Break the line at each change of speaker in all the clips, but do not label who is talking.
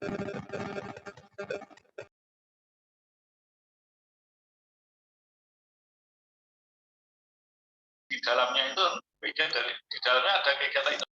Di dalamnya itu bagian dari di dalamnya ada kegiatan itu.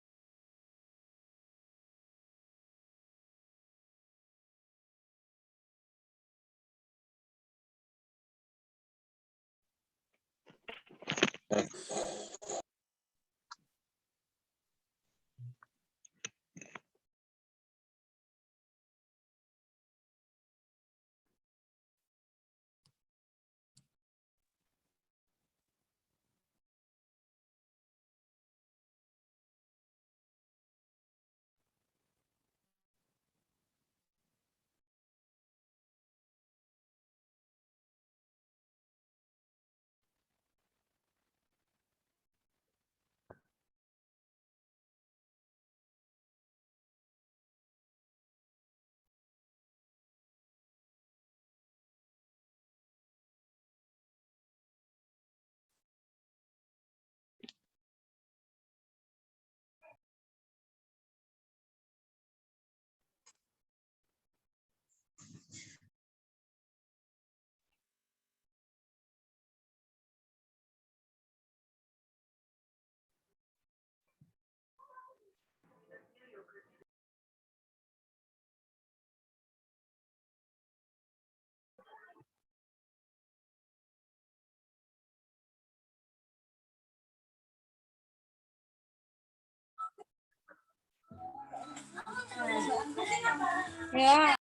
Ya.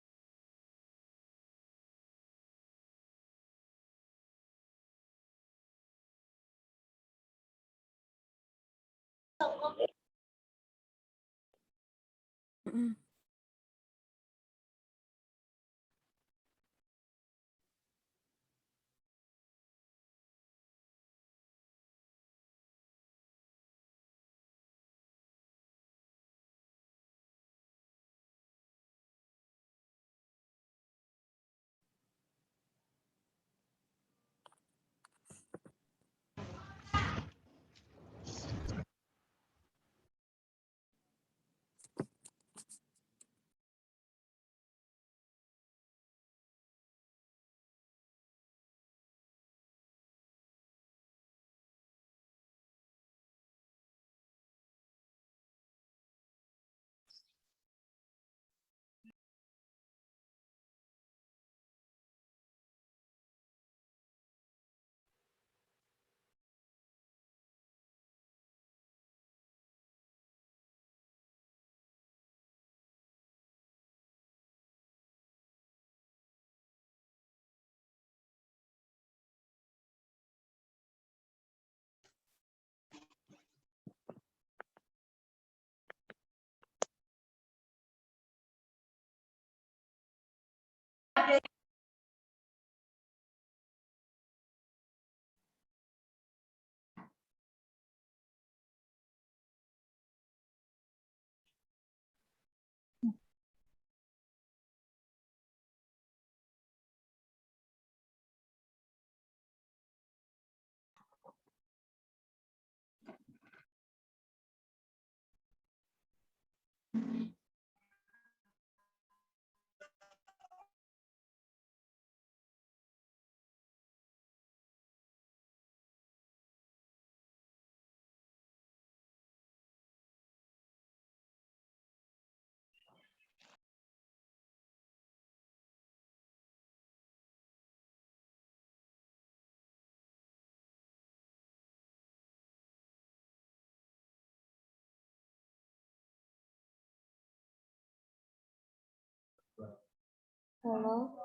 Halo,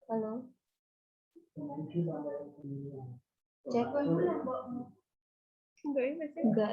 halo. Cek. Enggak,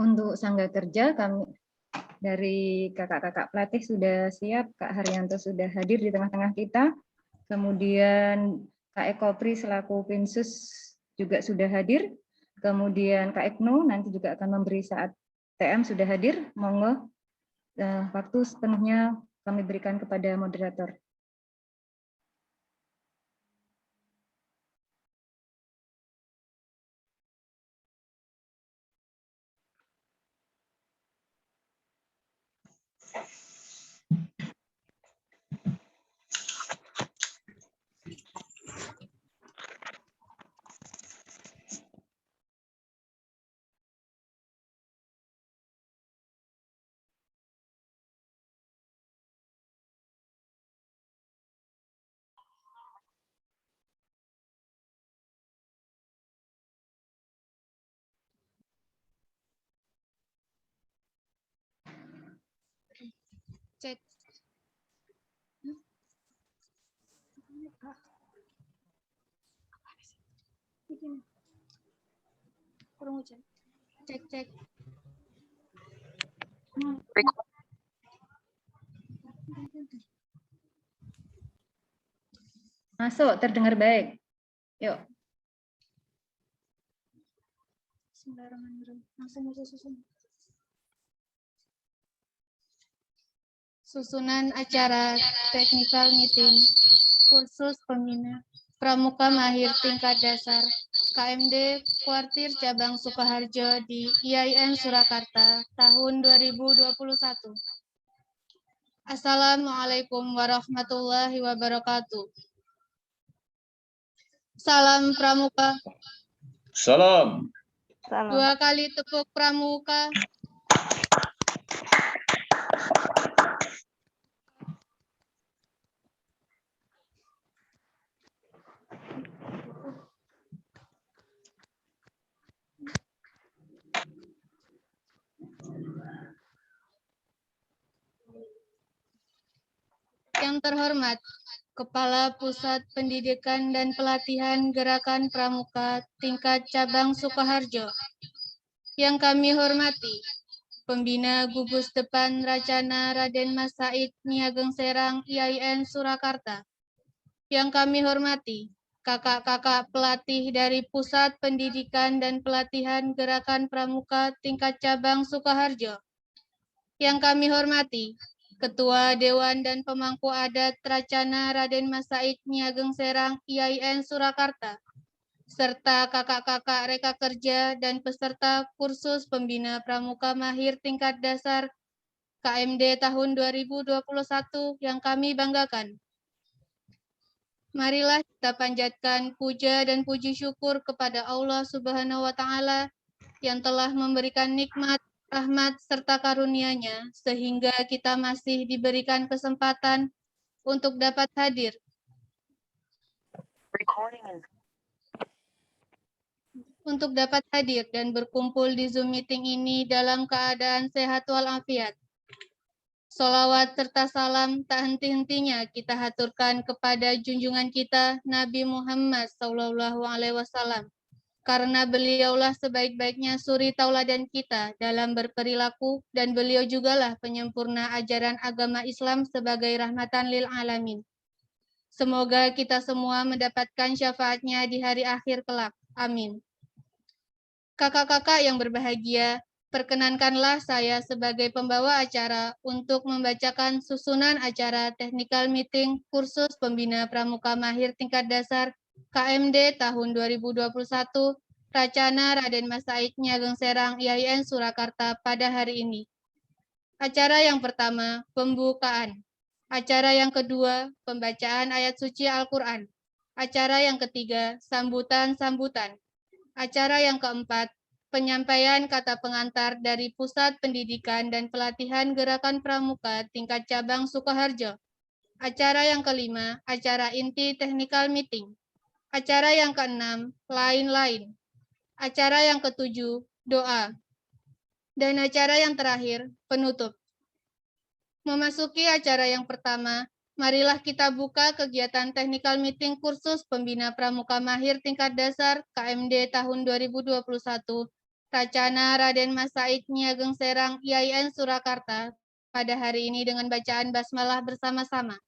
Untuk Sangga Kerja kami dari kakak-kakak pelatih sudah siap, Kak Haryanto sudah hadir di tengah-tengah kita. Kemudian Kak Eko Pri selaku Pinsus juga sudah hadir. Kemudian Kak Ekno nanti juga akan memberi saat TM sudah hadir. Monggo waktu sepenuhnya kami berikan kepada moderator.
Cek. Kurang hujan. Cek.
Masuk, terdengar baik. Yuk.
Bismillahirrahmanirrahim. Langsung aja susun. Susunan acara technical meeting kursus pembina pramuka mahir tingkat dasar KMD Kuartir Cabang Sukoharjo di IAIN Surakarta tahun 2021. Assalamualaikum warahmatullahi wabarakatuh. Salam pramuka.
Salam.
Dua kali tepuk pramuka. Yang terhormat, Kepala Pusat Pendidikan dan Pelatihan Gerakan Pramuka tingkat cabang Sukoharjo. Yang kami hormati, Pembina Gugus Depan Racana Raden Mas Said Niageng Serang IAIN Surakarta. Yang kami hormati, kakak-kakak pelatih dari Pusat Pendidikan dan Pelatihan Gerakan Pramuka tingkat cabang Sukoharjo. Yang kami hormati, Ketua Dewan dan Pemangku Adat Racana Raden Mas Said Niageng Serang IAIN Surakarta, serta kakak-kakak reka kerja dan peserta kursus pembina pramuka mahir tingkat dasar KMD tahun 2021 yang kami banggakan. Marilah kita panjatkan puja dan puji syukur kepada Allah Subhanahu wa Ta'ala yang telah memberikan nikmat, rahmat, serta karunia-Nya sehingga kita masih diberikan kesempatan untuk dapat hadir. Untuk dapat hadir dan berkumpul di Zoom meeting ini dalam keadaan sehat walafiat. Sholawat serta salam tak henti-hentinya kita haturkan kepada junjungan kita Nabi Muhammad SAW. Karena beliaulah sebaik-baiknya suri tauladan kita dalam berperilaku dan beliau jugalah penyempurna ajaran agama Islam sebagai rahmatan lil alamin. Semoga kita semua mendapatkan syafaatnya di hari akhir kelak. Amin. Kakak-kakak yang berbahagia, perkenankanlah saya sebagai pembawa acara untuk membacakan susunan acara technical meeting kursus pembina pramuka mahir tingkat dasar KMD tahun 2021 Racana Raden Mas Said Niageng Serang IAIN Surakarta pada hari ini. Acara yang pertama, pembukaan. Acara yang kedua, pembacaan ayat suci Al-Quran. Acara yang ketiga, sambutan-sambutan. Acara yang keempat, penyampaian kata pengantar dari Pusat Pendidikan dan Pelatihan Gerakan Pramuka tingkat cabang Sukoharjo. Acara yang kelima, acara inti technical meeting. Acara yang keenam, lain-lain. Acara yang ketujuh, doa. Dan acara yang terakhir, penutup. Memasuki acara yang pertama, marilah kita buka kegiatan technical meeting kursus pembina pramuka mahir tingkat dasar KMD tahun 2021 Racana Raden Mas Said Niageng Serang IAIN Surakarta pada hari ini dengan bacaan basmalah bersama-sama.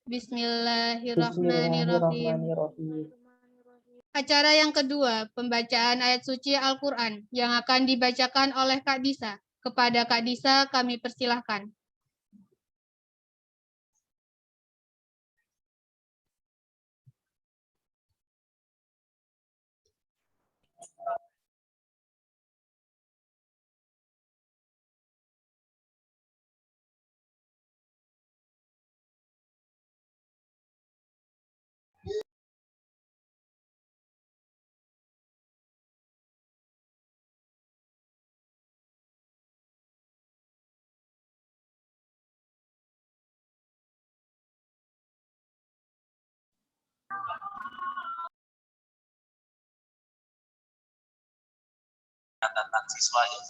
Bismillahirrahmanirrahim. Acara yang kedua, pembacaan ayat suci Al-Quran yang akan dibacakan oleh Kak Disa. Kepada Kak Disa kami persilahkan.
Catatan siswa ya.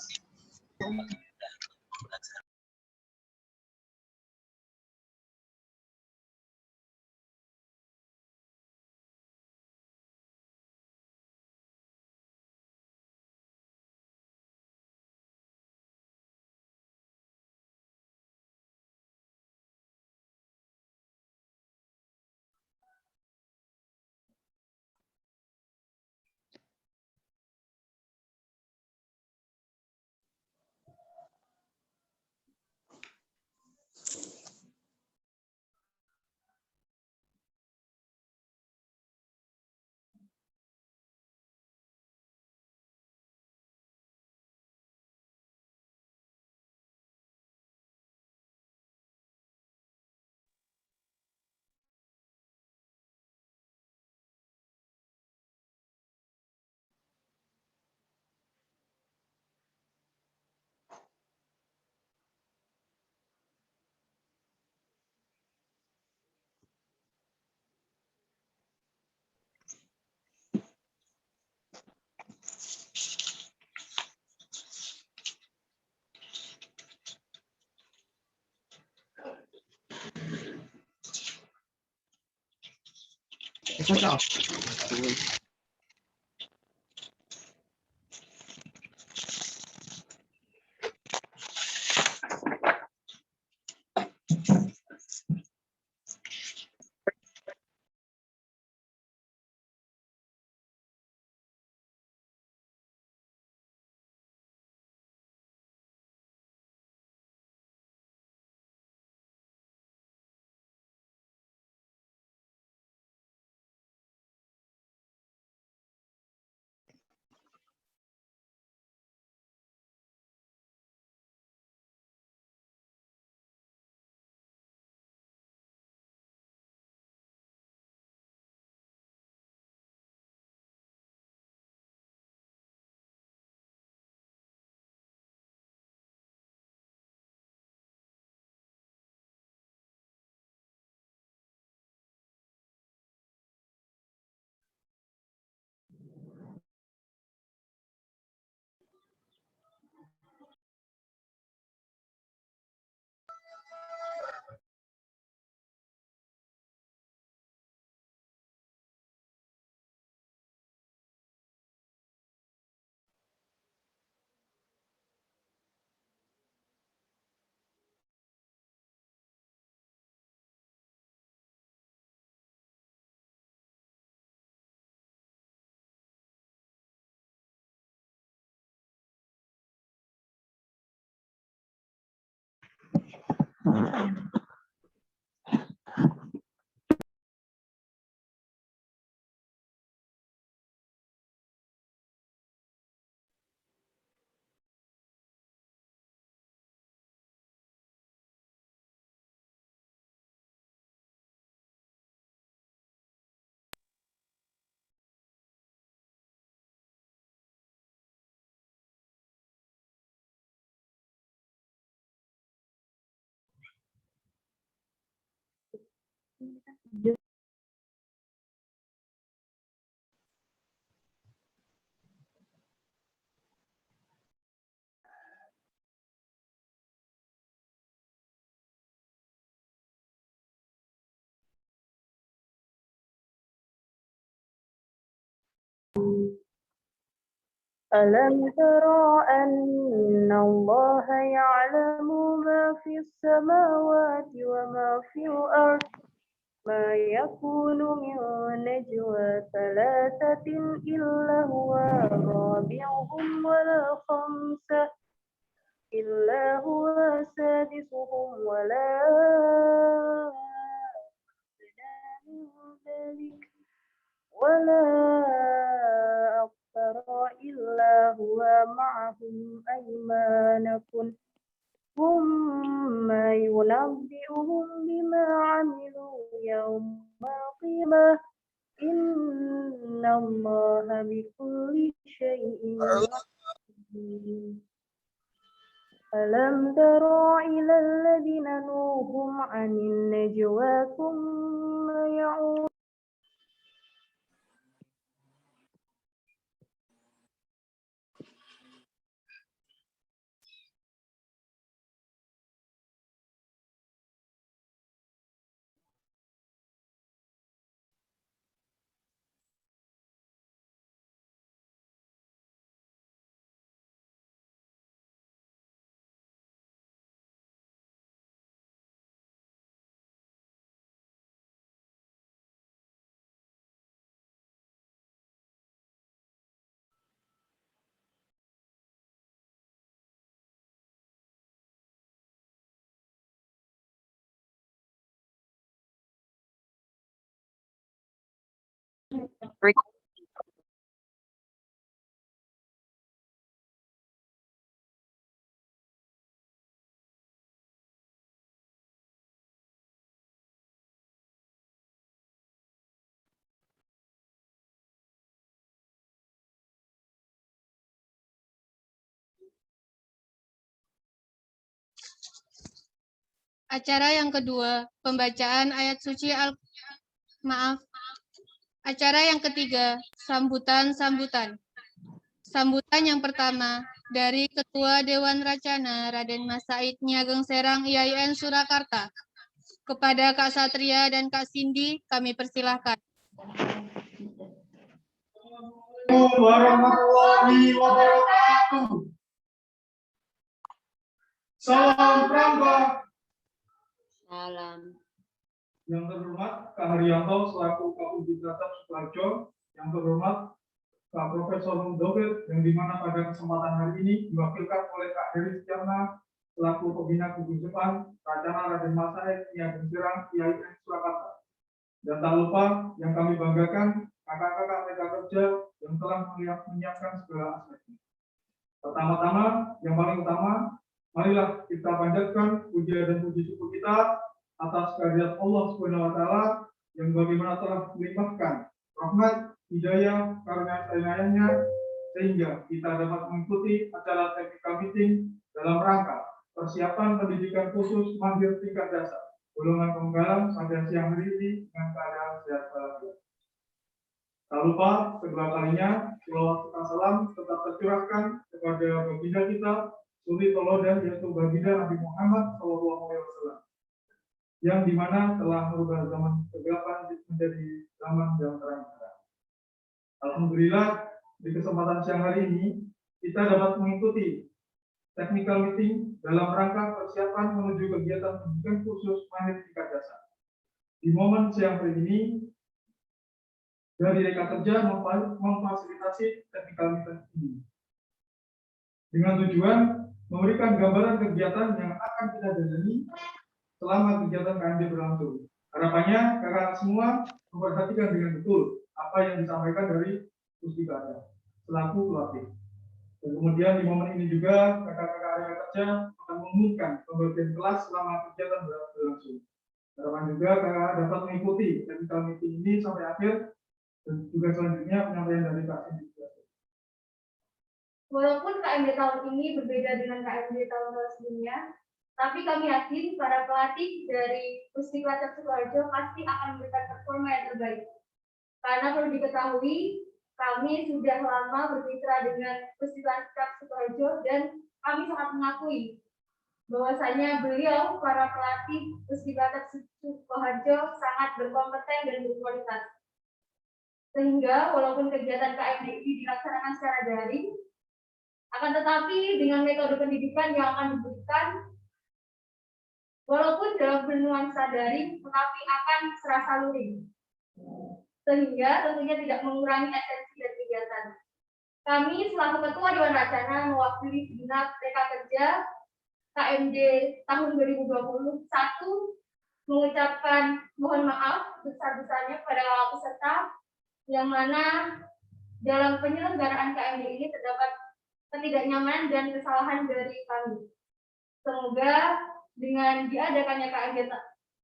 ألم ترى أن الله يعلم ما في السماوات وما في الأرض ما يكون من نجوى ثلاثة إلا هو رابعهم ولا خمسة إلا هو سادسهم ولا أدنى من ذلك ولا أكثر إلا هو معهم أيمانكم ثم ينبئهم بما عملوا يوم القيامة إن الله بكل شيء عليم. ألم ترى إلى الذين نوهم عن النجوى ثم يعود
Acara yang kedua, pembacaan ayat suci Acara yang ketiga, sambutan-sambutan. Sambutan yang pertama dari Ketua Dewan Racana Raden Mas Said Niageng Serang IAIN Surakarta. Kepada Kak Satria dan Kak Cindy kami persilahkan.
Assalamualaikum warahmatullahi wabarakatuh. Salam Pramba.
Salam.
Yang terhormat Kak Haryanto selaku Kapus Ditrasap Sukoharjo, yang terhormat Kak Profesor Mudofir, yang dimana pada kesempatan hari ini diwakilkan oleh Kak Heri Setiarna selaku Pembina Gugus Depan Racana Raden Mas Said Niageng Serang IAIN Surakarta. Dan tak lupa yang kami banggakan kakak-kakak mereka kerja yang telah menyiapkan segala aspeknya. Pertama-tama, yang paling utama, marilah kita panjatkan puja dan puji syukur kita atas kehadirat Allah Subhanahu wa taala yang bagaimana telah melimpahkan rahmat, hidayah, karunia-Nya sehingga kita dapat mengikuti acara technical meeting dalam rangka persiapan pendidikan khusus mandiri tingkat dasar golongan penggalang pada siang hari ini dengan keadaan sehat walafiat. Tak lupa kedua kalinya selawat serta salam tetap tercurahkan kepada baginda kita suri teladan yaitu baginda Nabi Muhammad SAW yang dimana telah merubah zaman kegelapan menjadi zaman yang terang. Alhamdulillah di kesempatan siang hari ini kita dapat mengikuti technical meeting dalam rangka persiapan menuju kegiatan pendidikan khusus mandiri tingkat dasar. Di momen siang hari ini dari Rekat Kerja memfasilitasi technical meeting ini dengan tujuan memberikan gambaran kegiatan yang akan kita jalani selama kegiatan KMD berlangsung. Harapannya kakak semua memperhatikan dengan betul apa yang disampaikan dari Pusdikada selaku pelatih. Dan kemudian di momen ini juga kakak-kakak area kerja akan mengumumkan pembagian kelas selama kegiatan berlangsung. Harapan juga kakak dapat mengikuti technical meeting ini sampai akhir dan juga selanjutnya penyampaian dari Kak Cindy.
Walaupun KMD tahun ini berbeda dengan KMD tahun-tahun sebelumnya, tapi kami yakin para pelatih dari Pusdiklat Sukoharjo pasti akan memberikan performa yang terbaik. Karena perlu diketahui, kami sudah lama bermitra dengan Pusdiklat Sukoharjo dan kami sangat mengakui bahwasanya beliau, para pelatih Pusdiklat Sukoharjo sangat berkompeten dan berkualitas. Sehingga walaupun kegiatan KMD ini dilaksanakan secara daring, Akan tetapi dengan metode pendidikan yang akan diberikan, walaupun dalam bernuansa daring, tetapi akan serasa luring, sehingga tentunya tidak mengurangi esensi dari kegiatan. Kami selaku Ketua Dewan Racana mewakili segenap rekan kerja KMD tahun 2021 mengucapkan mohon maaf sebesar-besarnya kepada peserta yang mana dalam penyelenggaraan KMD ini terdapat ketidaknyamanan dan kesalahan dari kami. Semoga dengan diadakannya KMD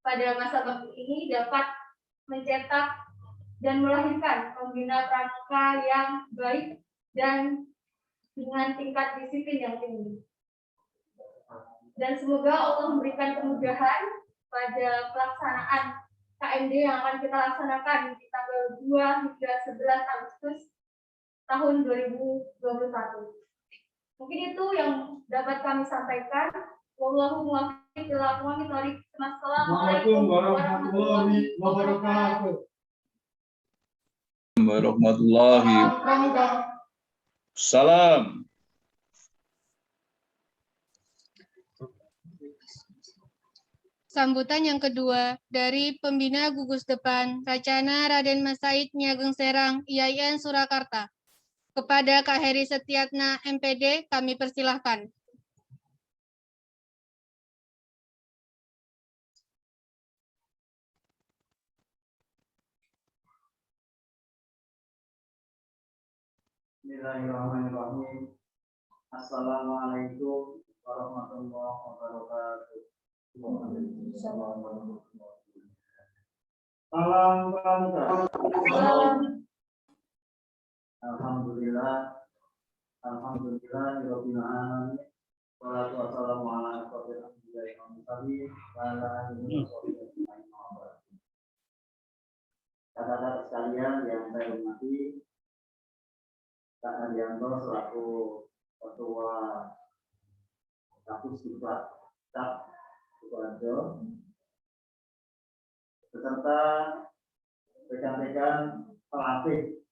pada masa bakti ini dapat mencetak dan melahirkan pembina pramuka yang baik dan dengan tingkat disiplin yang tinggi. Dan semoga Allah memberikan kemudahan pada pelaksanaan KMD yang akan kita laksanakan di tanggal 2 hingga 11 Agustus tahun 2021. Mungkin itu yang dapat kami sampaikan. Wallahu muwaffiq ila aqwamit thoriq.
Assalamualaikum warahmatullahi wabarakatuh.
Warahmatullahi.
Pramuka.
Salam.
Sambutan yang kedua dari Pembina Gugus Depan Racana Raden Mas Said Niageng Serang IAIN Surakarta. Kepada Kak Heri Setiatna MPD kami persilahkan.
Bismillahirrahmanirrahim. Assalamualaikum warahmatullahi wabarakatuh. Salam pramuka. Alhamdulillah. Alhamdulillahirabbil alamin. Wassalatu wassalamu ala asyrofil anbiya'i wal mursalin wa ala alihi wa sahbihi ajma'in. Kakak-kakak sekalian yang saya hormati, Kak Haryanto selaku Ketua Kapus Diklat Cap Sukoharjo, beserta rekan-rekan pelatih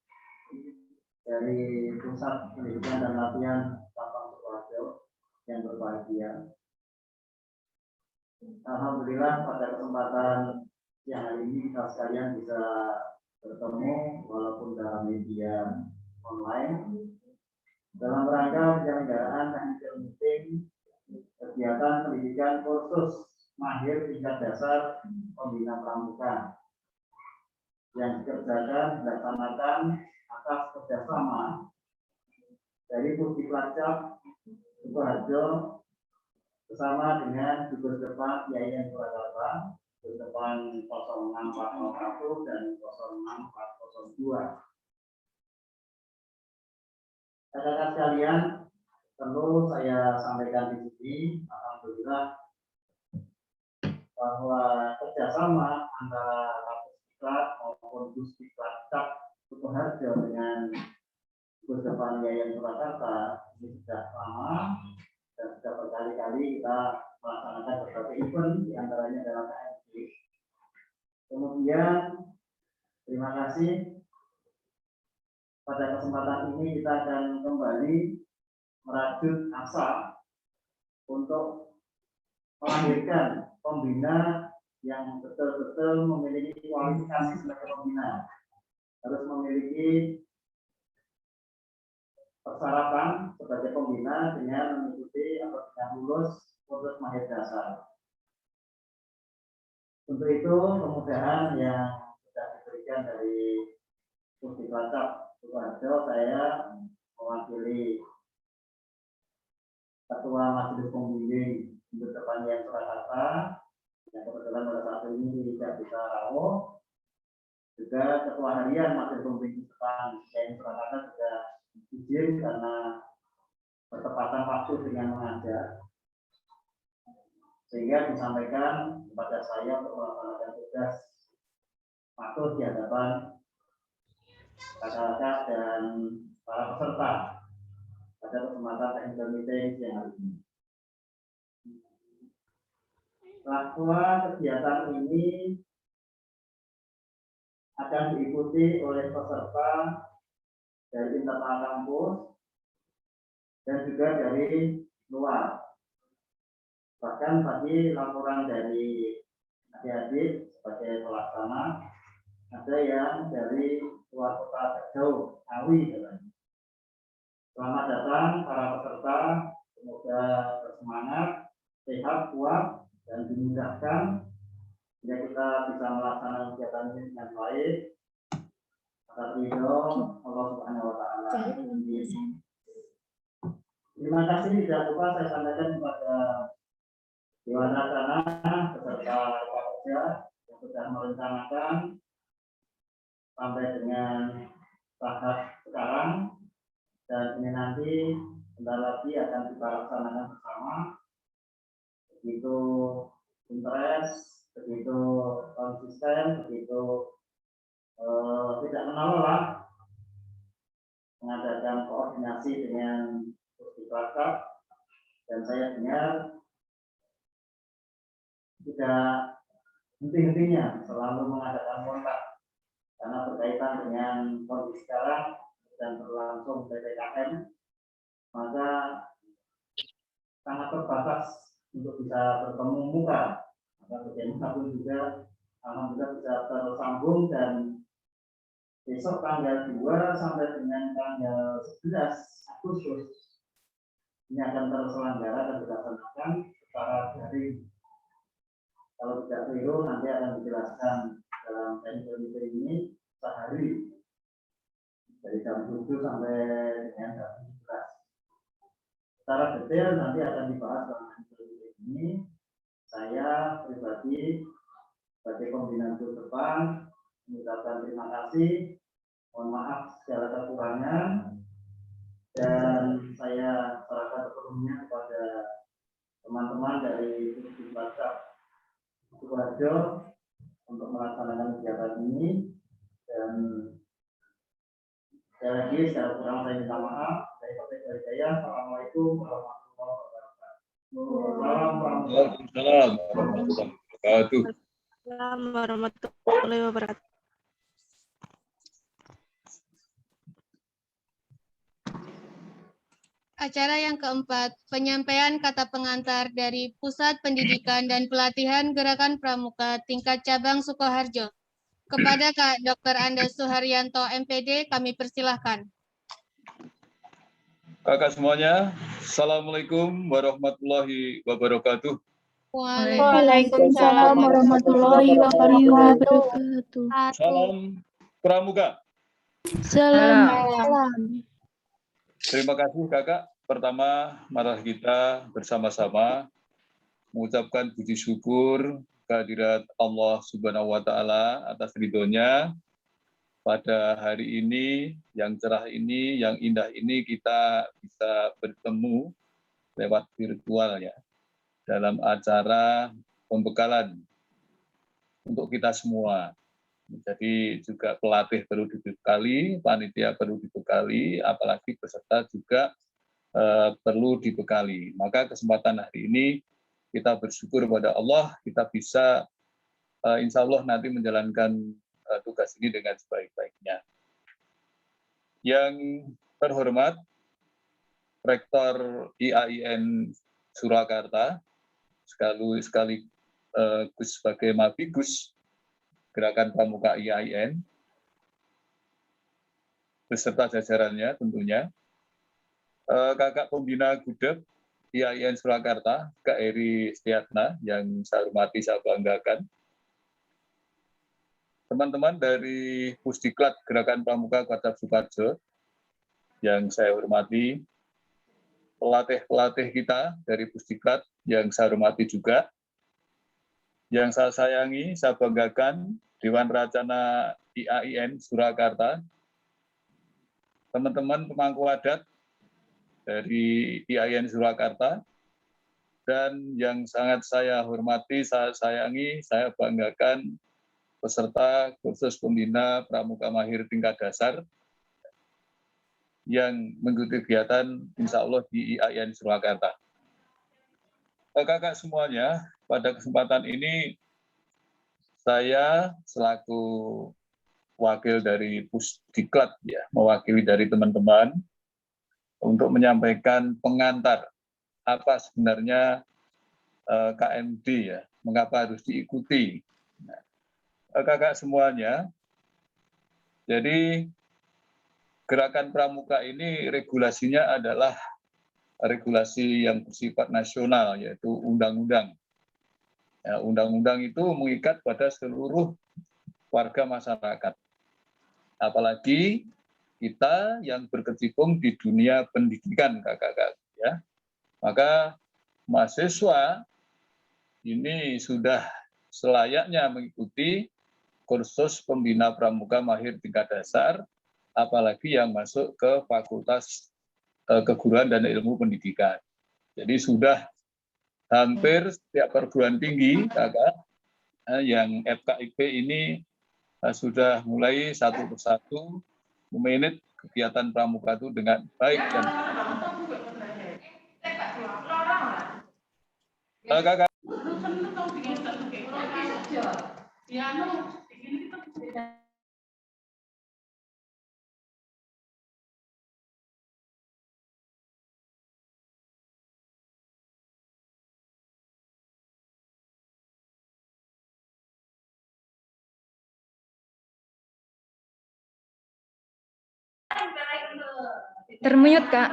dari Pusat Pendidikan dan Latihan Lapang Sukoharjo yang berbahagia. Alhamdulillah pada kesempatan yang hari ini kita sekalian bisa bertemu walaupun dalam media online dalam rangka penyelenggaraan technical meeting kegiatan pendidikan kursus mahir tingkat dasar pembina pramuka yang dilaksanakan atas kerjasama dari Pusdiklat Cap Sukoharjo bersama dengan Gugus Depan IAIN Surakarta, Gugus Depan 06401 dan 06402. Kakak-kakak sekalian, perlu saya sampaikan di sini, alhamdulillah bahwa kerjasama antara Kapus Diklat maupun Pusdiklat Cap Sukoharjo dengan Gugus Depan IAIN Surakarta ini sudah lama dan sudah berkali-kali kita melaksanakan berbagai event, diantaranya adalah KMD. Kemudian terima kasih. Pada kesempatan ini kita akan kembali merajut asa untuk melahirkan pembina yang betul-betul memiliki kualifikasi sebagai pembina. Harus memiliki persyaratan sebagai pembina dengan mengikuti atau dengan lulus kursus mahir dasar. Untuk itu kemudahan yang sudah diberikan dari Pusdiklat Cap Sukoharjo, saya mewakili Ketua Majelis Pembimbing Gugus Depan IAIN Surakarta yang kebetulan pada saat ini tidak bisa rawuh, juga Ketua Harian Majelis Pembimbing Gugus Depan IAIN Surakarta juga izin karena bertepatan waktu dengan mengajar, sehingga disampaikan kepada saya untuk melaksanakan tugas patuh di hadapan kakak-kakak dan para peserta pada kesempatan technical meeting siang hari ini. Bahwa kegiatan ini akan diikuti oleh peserta dari internal kampus dan juga dari luar. Bahkan tadi laporan dari adik-adik sebagai pelaksana, ada yang dari luar kota jauh, Ngawi. Selamat datang para peserta, semoga bersemangat, sehat, kuat, dan dimudahkan sehingga kita bisa melaksanakan kegiatan ini dengan baik. Atas ridho Allah Subhanahu wa Ta'ala. Terima kasih, tidak lupa saya sampaikan kepada Dewan Rencana beserta Pak Kerja yang sudah merencanakan sampai dengan tahap sekarang, dan ini nanti sebentar lagi akan kita laksanakan bersama. Begitu interest, begitu konsisten, begitu tidak menolak mengadakan koordinasi dengan Pusdiklat, dan saya dengar tidak henti-hentinya selalu mengadakan kontak karena berkaitan dengan kondisi sekarang dan berlangsung PPKM, maka sangat terbatas untuk bisa bertemu muka. Maka bagaimanapun juga alhamdulillah bisa tersambung, dan besok tanggal 2 sampai dengan tanggal 11 Agustus ini akan terselenggara dan dilaksanakan secara daring. Kalau tidak keliru nanti akan dijelaskan dalam teknik ini sehari dari jam 7 sampai dengan jam 11. Secara detail nanti akan dibahas dalam teknik ini. Saya pribadi sebagai pembina ke depan mengucapkan terima kasih, mohon maaf segala kekurangan, dan saya serahkan sepenuhnya kepada teman-teman dari Pusdiklat Sukoharjo untuk melaksanakan kegiatan ini. Dan sekali lagi secara kurang saya minta maaf. Saya Pak Hidayah. Assalamualaikum warahmatullahi wabarakatuh.
Waalaikumsalam warahmatullahi wabarakatuh.
Assalamualaikum warahmatullahi wabarakatuh.
Acara yang keempat, penyampaian kata pengantar dari Pusat Pendidikan dan Pelatihan Gerakan Pramuka tingkat cabang Sukoharjo. Kepada Kak Dr. Andes Suharyanto, MPD, kami persilahkan.
Kakak semuanya, Assalamualaikum warahmatullahi wabarakatuh.
Waalaikumsalam warahmatullahi wabarakatuh.
Salam Pramuka.
Salam.
Terima kasih kakak. Pertama, mari kita bersama-sama mengucapkan puji syukur kehadirat Allah Subhanahu wa Ta'ala atas ridhonya pada hari ini, yang cerah ini, yang indah ini, kita bisa bertemu lewat virtual ya, dalam acara pembekalan untuk kita semua. Jadi juga pelatih perlu dibekali, panitia perlu dibekali, apalagi peserta juga perlu dibekali. Maka kesempatan hari ini kita bersyukur kepada Allah, kita bisa insya Allah nanti menjalankan tugas ini dengan sebaik-baiknya. Yang terhormat Rektor IAIN Surakarta, sekaligus sebagai Mabigus Gerakan Pramuka IAIN, beserta jajarannya tentunya, Kakak Pembina Gudeg IAIN Surakarta, Kak Eri Setiatna, yang saya hormati, saya banggakan, teman-teman dari Pusdiklat Gerakan Pramuka Kota Sukoharjo, yang saya hormati, pelatih-pelatih kita dari Pusdiklat, yang saya hormati juga, yang saya sayangi, saya banggakan, Dewan Rencana IAIN Surakarta, teman-teman pemangku adat dari IAIN Surakarta, dan yang sangat saya hormati, saya sayangi, saya banggakan peserta kursus pembina Pramuka Mahir tingkat dasar yang mengikuti kegiatan insya Allah di IAIN Surakarta. Kakak semuanya, pada kesempatan ini saya selaku wakil dari Pusdiklat ya, mewakili dari teman-teman, untuk menyampaikan pengantar apa sebenarnya KMD ya, mengapa harus diikuti. Nah, kakak semuanya, jadi gerakan pramuka ini regulasinya adalah regulasi yang bersifat nasional, yaitu undang-undang. Ya, undang-undang itu mengikat pada seluruh warga masyarakat. Apalagi kita yang berkecimpung di dunia pendidikan, kakak-kakak. Ya. Maka mahasiswa ini sudah selayaknya mengikuti kursus pembina pramuka mahir tingkat dasar, apalagi yang masuk ke Fakultas Keguruan dan Ilmu Pendidikan. Jadi sudah hampir setiap perguruan tinggi, kakak, yang FKIP ini sudah mulai satu persatu memanage kegiatan pramuka itu dengan baik dan kakak.
Termute, Kak.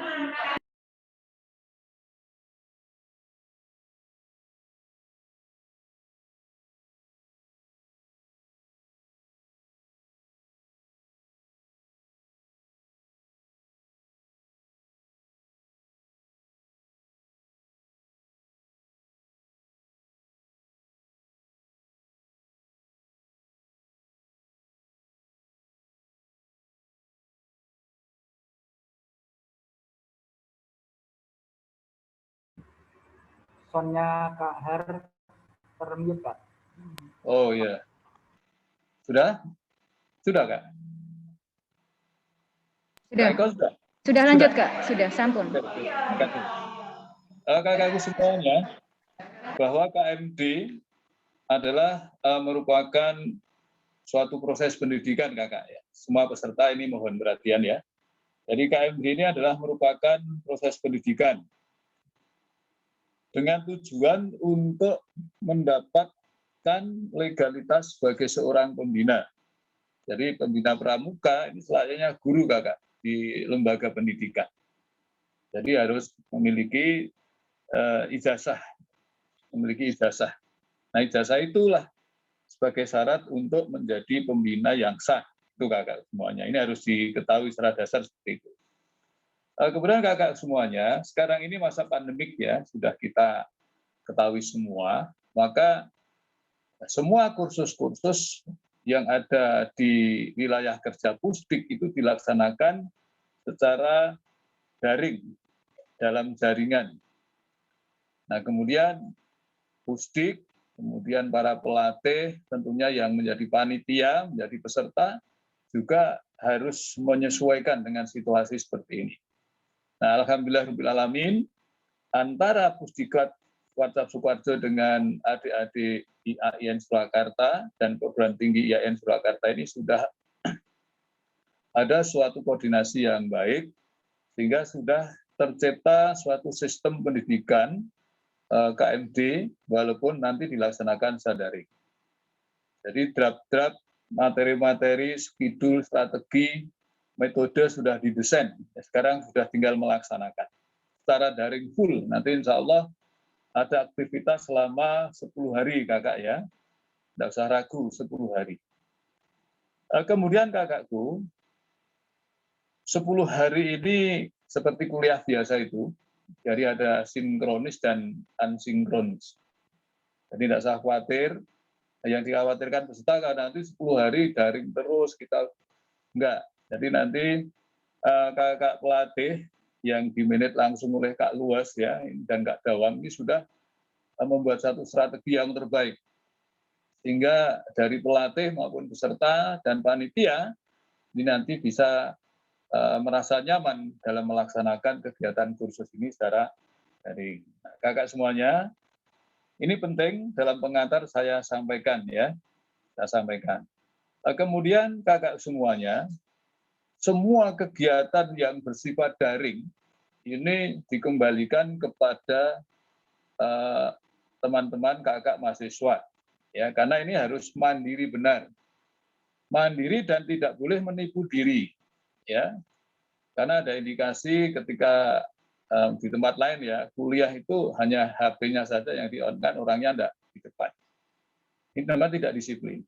Soundnya Kak Har termute, Kak.
Oh ya, sudah, Kak.
Sudah.
Kak Eko sudah.
Sudah lanjut, Kak. Sudah, sampun.
Kakakku semuanya, bahwa KMD adalah merupakan suatu proses pendidikan, kakak ya. Semua peserta ini mohon perhatian ya. Jadi KMD ini adalah merupakan proses pendidikan dengan tujuan untuk mendapatkan legalitas sebagai seorang pembina. Jadi pembina pramuka ini selayaknya guru, kakak, di lembaga pendidikan. Jadi harus memiliki ijazah, Nah, ijazah itulah sebagai syarat untuk menjadi pembina yang sah. Itu kakak semuanya. Ini harus diketahui secara dasar seperti itu. Kemudian kakak semuanya, sekarang ini masa pandemik ya, sudah kita ketahui semua, maka semua kursus-kursus yang ada di wilayah kerja Pusdik itu dilaksanakan secara daring dalam jaringan. Nah, kemudian Pusdik, kemudian para pelatih tentunya yang menjadi panitia, menjadi peserta, juga harus menyesuaikan dengan situasi seperti ini. Nah, alhamdulillahirrahmanirrahim, antara Pusdiklat WhatsApp Sukoharjo dengan adik-adik IAIN Surakarta dan perguruan tinggi IAIN Surakarta ini sudah ada suatu koordinasi yang baik, sehingga sudah tercipta suatu sistem pendidikan KMD, walaupun nanti dilaksanakan sadari. Jadi draft-draft materi-materi, spidul, strategi, metode sudah didesain. Sekarang sudah tinggal melaksanakan. Secara daring full, nanti insya Allah ada aktivitas selama 10 hari, kakak ya. Tidak usah ragu, 10 hari. Kemudian kakakku, 10 hari ini seperti kuliah biasa itu, jadi ada sinkronis dan ansinkronis. Jadi tidak usah khawatir, yang dikhawatirkan peserta karena nanti 10 hari daring terus, kita enggak. Jadi nanti kakak pelatih yang dimanage langsung oleh Kak Luas ya dan Kak Dawang ini sudah membuat satu strategi yang terbaik. Sehingga dari pelatih maupun peserta dan panitia ini nanti bisa merasa nyaman dalam melaksanakan kegiatan kursus ini secara daring. Nah, kakak semuanya, ini penting dalam pengantar saya sampaikan ya. Saya sampaikan. Kemudian kakak semuanya, semua kegiatan yang bersifat daring ini dikembalikan kepada teman-teman kakak mahasiswa, ya, karena ini harus mandiri benar, mandiri dan tidak boleh menipu diri, ya, karena ada indikasi ketika di tempat lain ya kuliah itu hanya HP-nya saja yang di-on-kan, orangnya enggak di depan. Ini memang tidak disiplin.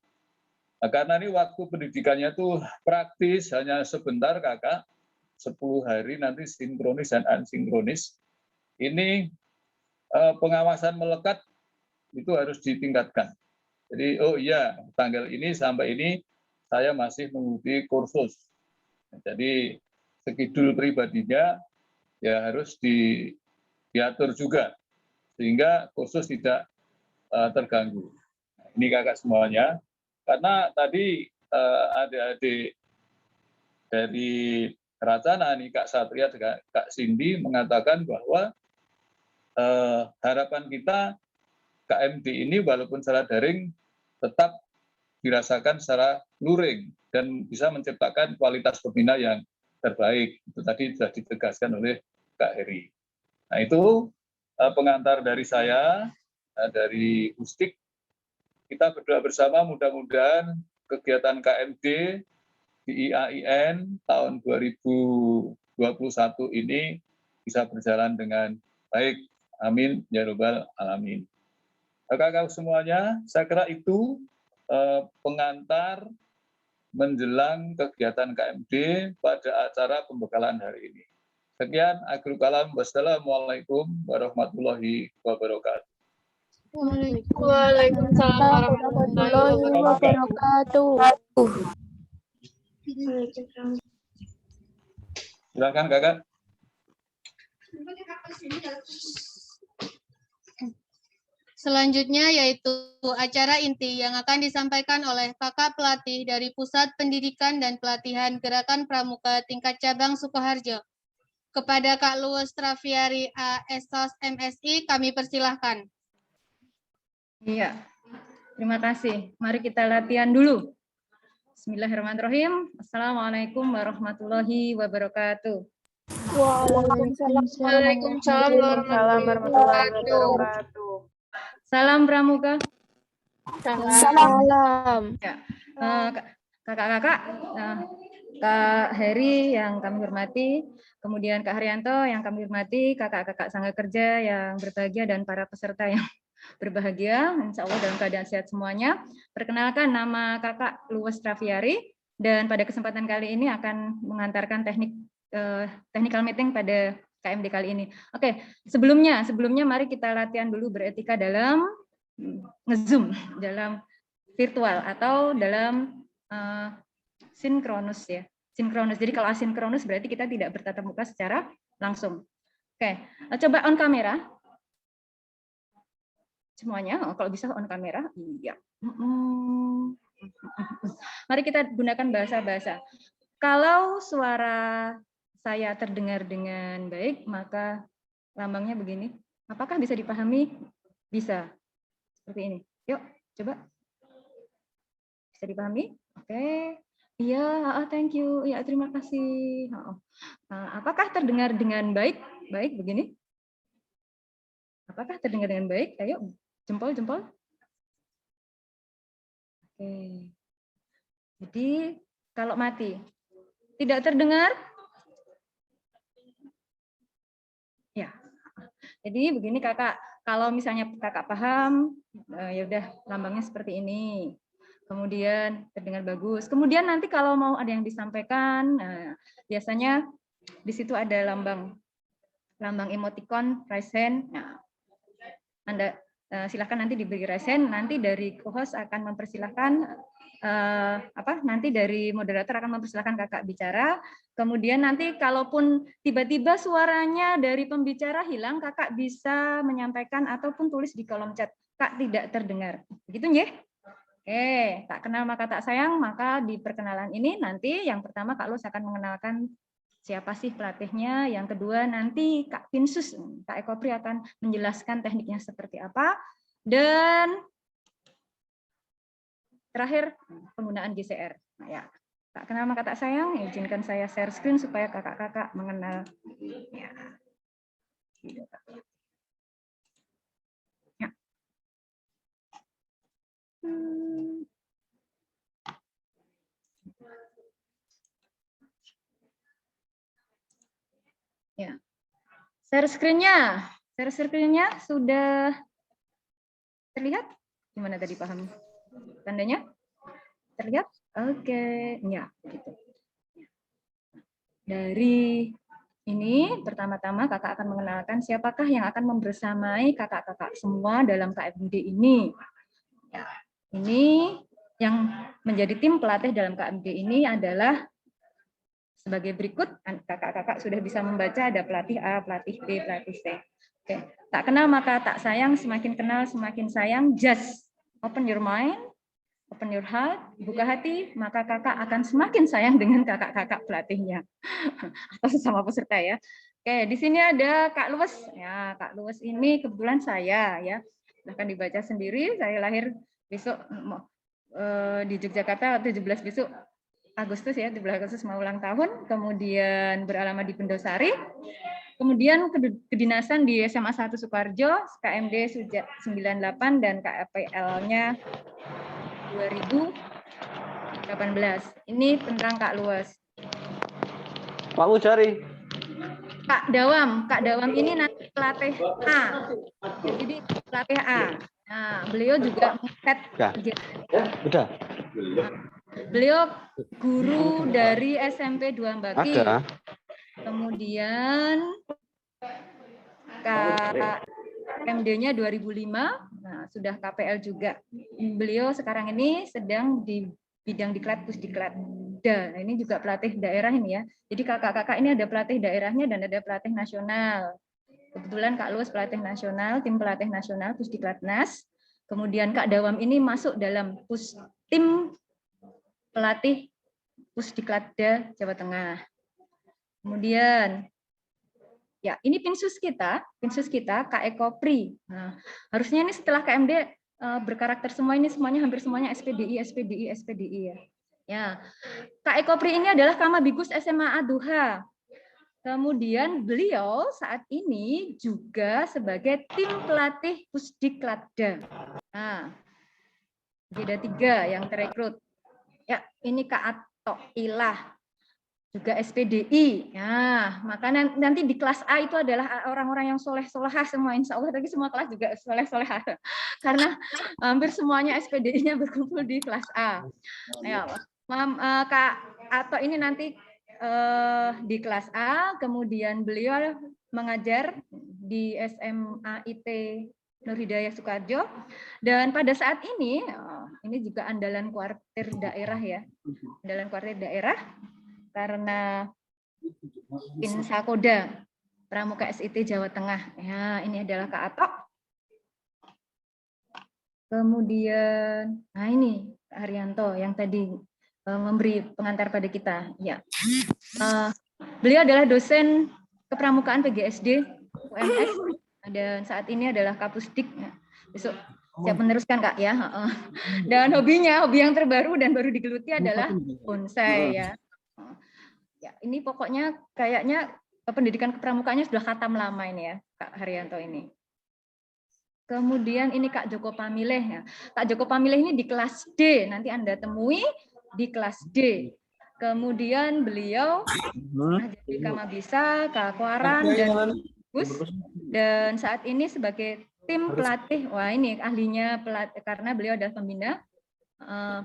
Nah, karena ini waktu pendidikannya itu praktis hanya sebentar kakak, 10 hari nanti sinkronis dan asinkronis. Ini pengawasan melekat itu harus ditingkatkan. Jadi oh iya tanggal ini sampai ini saya masih mengikuti kursus. Jadi schedule pribadinya ya harus diatur juga sehingga kursus tidak terganggu. Ini kakak semuanya, karena tadi adik-adik dari Racana nih Kak Satria dan Kak Cindy mengatakan bahwa harapan kita KMD ini walaupun secara daring tetap dirasakan secara luring dan bisa menciptakan kualitas pembina yang terbaik. Itu tadi sudah ditegaskan oleh Kak Heri. Nah itu pengantar dari saya, dari Ustik. Kita berdoa bersama mudah-mudahan kegiatan KMD di IAIN tahun 2021 ini bisa berjalan dengan baik. Amin ya rabbal alamin. Kakak-kakak semuanya, saya kira itu pengantar menjelang kegiatan KMD pada acara pembekalan hari ini. Sekian, akhirul kalam. Wassalamualaikum warahmatullahi wabarakatuh.
Waalaikumsalam warahmatullahi wabarakatuh.
Silakan kakak.
Selanjutnya yaitu acara inti yang akan disampaikan oleh kakak pelatih dari Pusat Pendidikan dan Pelatihan Gerakan Pramuka tingkat cabang Sukoharjo. Kepada Kak Luwes Traviari A.Sos MSI kami persilahkan.
Iya, terima kasih. Mari kita latihan dulu. Bismillahirrahmanirrahim. Assalamualaikum warahmatullahi wabarakatuh.
Waalaikumsalam warahmatullahi wabarakatuh.
Salam Pramuka.
Salam.
Ya, kakak-kakak, Kak Heri yang kami hormati, kemudian Kak Haryanto yang kami hormati, kakak-kakak sangga kerja yang berbahagia dan para peserta yang berbahagia, insya Allah dalam keadaan sehat semuanya. Perkenalkan, nama kakak Luwes Traviari, dan pada kesempatan kali ini akan mengantarkan technical meeting pada KMD kali ini. Oke, sebelumnya mari kita latihan dulu beretika dalam nge-zoom, dalam virtual atau dalam sinkronus ya. Sinkronus. Jadi kalau asinkronus berarti kita tidak bertatap muka secara langsung. Oke, coba on kamera. Semuanya, kalau bisa on kamera. Iya. Mari kita gunakan bahasa-bahasa. Kalau suara saya terdengar dengan baik, maka lambangnya begini. Apakah bisa dipahami? Bisa. Seperti ini. Yuk, coba. Bisa dipahami? Oke. Iya, thank you. Ya, terima kasih. Apakah terdengar dengan baik? Baik, begini. Apakah terdengar dengan baik? Ayo, jempol. Oke. Jadi, kalau mati, tidak terdengar? Ya. Jadi begini kakak, kalau misalnya kakak paham, ya udah lambangnya seperti ini. Kemudian terdengar bagus. Kemudian nanti kalau mau ada yang disampaikan, biasanya di situ ada lambang emoticon, raise hand. Nah, Anda silakan nanti diberi raise hand. Nanti dari co-host akan mempersilahkan nanti dari moderator akan mempersilahkan kakak bicara. Kemudian nanti kalaupun tiba-tiba suaranya dari pembicara hilang, kakak bisa menyampaikan ataupun tulis di kolom chat. Kak tidak terdengar. Begitu ya? Oke, tak kenal maka tak sayang, maka di perkenalan ini nanti yang pertama Kak Lus akan mengenalkan siapa sih pelatihnya, yang kedua nanti Kak Pinsus, Kak Ekopri akan menjelaskan tekniknya seperti apa, dan terakhir penggunaan GCR. Nah, ya, tak kenal maka tak sayang, izinkan saya share screen supaya kakak-kakak mengenal. Ya. Ya. Ya. Share screen-nya sudah terlihat? Gimana tadi paham tandanya? Terlihat? Oke, ya, begitu. Dari ini pertama-tama kakak akan mengenalkan siapakah yang akan membersamai kakak-kakak semua dalam KMD ini. Ya, ini yang menjadi tim pelatih dalam KMD ini adalah sebagai berikut. Kakak-kakak sudah bisa membaca, ada pelatih A, pelatih B, pelatih C. Oke. Tak kenal maka tak sayang, semakin kenal semakin sayang. Just open your mind, open your heart, buka hati, maka kakak akan semakin sayang dengan kakak-kakak pelatihnya atau sesama peserta ya. Oke, di sini ada Kak Luwes. Ya, Kak Luwes ini kebetulan saya ya. Silahkan dibaca sendiri. Saya lahir besok di Yogyakarta 17 besok Agustus ya, 17 Agustus mau ulang tahun. Kemudian beralamat di Pendosari. Kemudian kedinasan di SMA 1 Sukoharjo, KMD 98 dan KPL-nya 2018. Ini tentang Kak Luwes.
Pak Mujari.
Kak Dawam ini nanti pelatih A. Jadi pelatih A. Nah, beliau juga mengkat.
Udah.
Beliau guru dari SMP 2 Mbaki.
Ada.
Kemudian KMD-nya 2005. Nah, sudah KPL juga. Beliau sekarang ini sedang di bidang diklat pusdiklat. Nah, ini juga pelatih daerah ini ya. Jadi kakak-kakak ini ada pelatih daerahnya dan ada pelatih nasional. Kebetulan Kak Luwes pelatih nasional, tim pelatih nasional Pusdiklatnas. Kemudian Kak Dawam ini masuk dalam tim pelatih Pusdiklatda Jawa Tengah. Kemudian ya ini pinsus kita Kak Eko Pri. Nah, harusnya ini setelah KMD berkarakter semua ini hampir semuanya SPDI ya. Ya, Kak Eko Pri ini adalah Kamabikus SMA Aduha. Kemudian beliau saat ini juga sebagai tim pelatih Pusdiklatda. Nah, ada 3 yang terekrut. Ya, ini Kak Ato Ilah, juga SPDI. Ya, maka nanti di kelas A itu adalah orang-orang yang soleh-solehah semua, insya Allah. Tapi semua kelas juga soleh-solehah. Karena hampir semuanya SPDI-nya berkumpul di kelas A. Ya, Kak Ato ini nanti di kelas A, kemudian beliau mengajar di SMA IT Nur Hidayah Sukoharjo, dan pada saat ini juga andalan kuartir daerah ya, andalan kuartir daerah karena Insakoda Pramuka SIT Jawa Tengah. Ya, ini adalah Kak Atok. Kemudian, nah ini Kak Haryanto yang tadi memberi pengantar pada kita. Ya, beliau adalah dosen kepramukaan PGSD UMS dan saat ini adalah Kapusdik. Besok siap meneruskan Kak ya. Dan hobi yang terbaru dan baru digeluti adalah bonsai ya. Ya, ini pokoknya kayaknya pendidikan kepramukaannya sudah khatam lama ini ya Kak Haryanto ini. Kemudian ini Kak Joko Pamilih ya. Kak Joko Pamilih ini di kelas D, nanti Anda temui di kelas D. Kemudian beliau jadi Kamabisa, Kak Kuaran, dan Gus. Dan saat ini sebagai tim pelatih, wah ini ahlinya pelatih karena beliau adalah pembina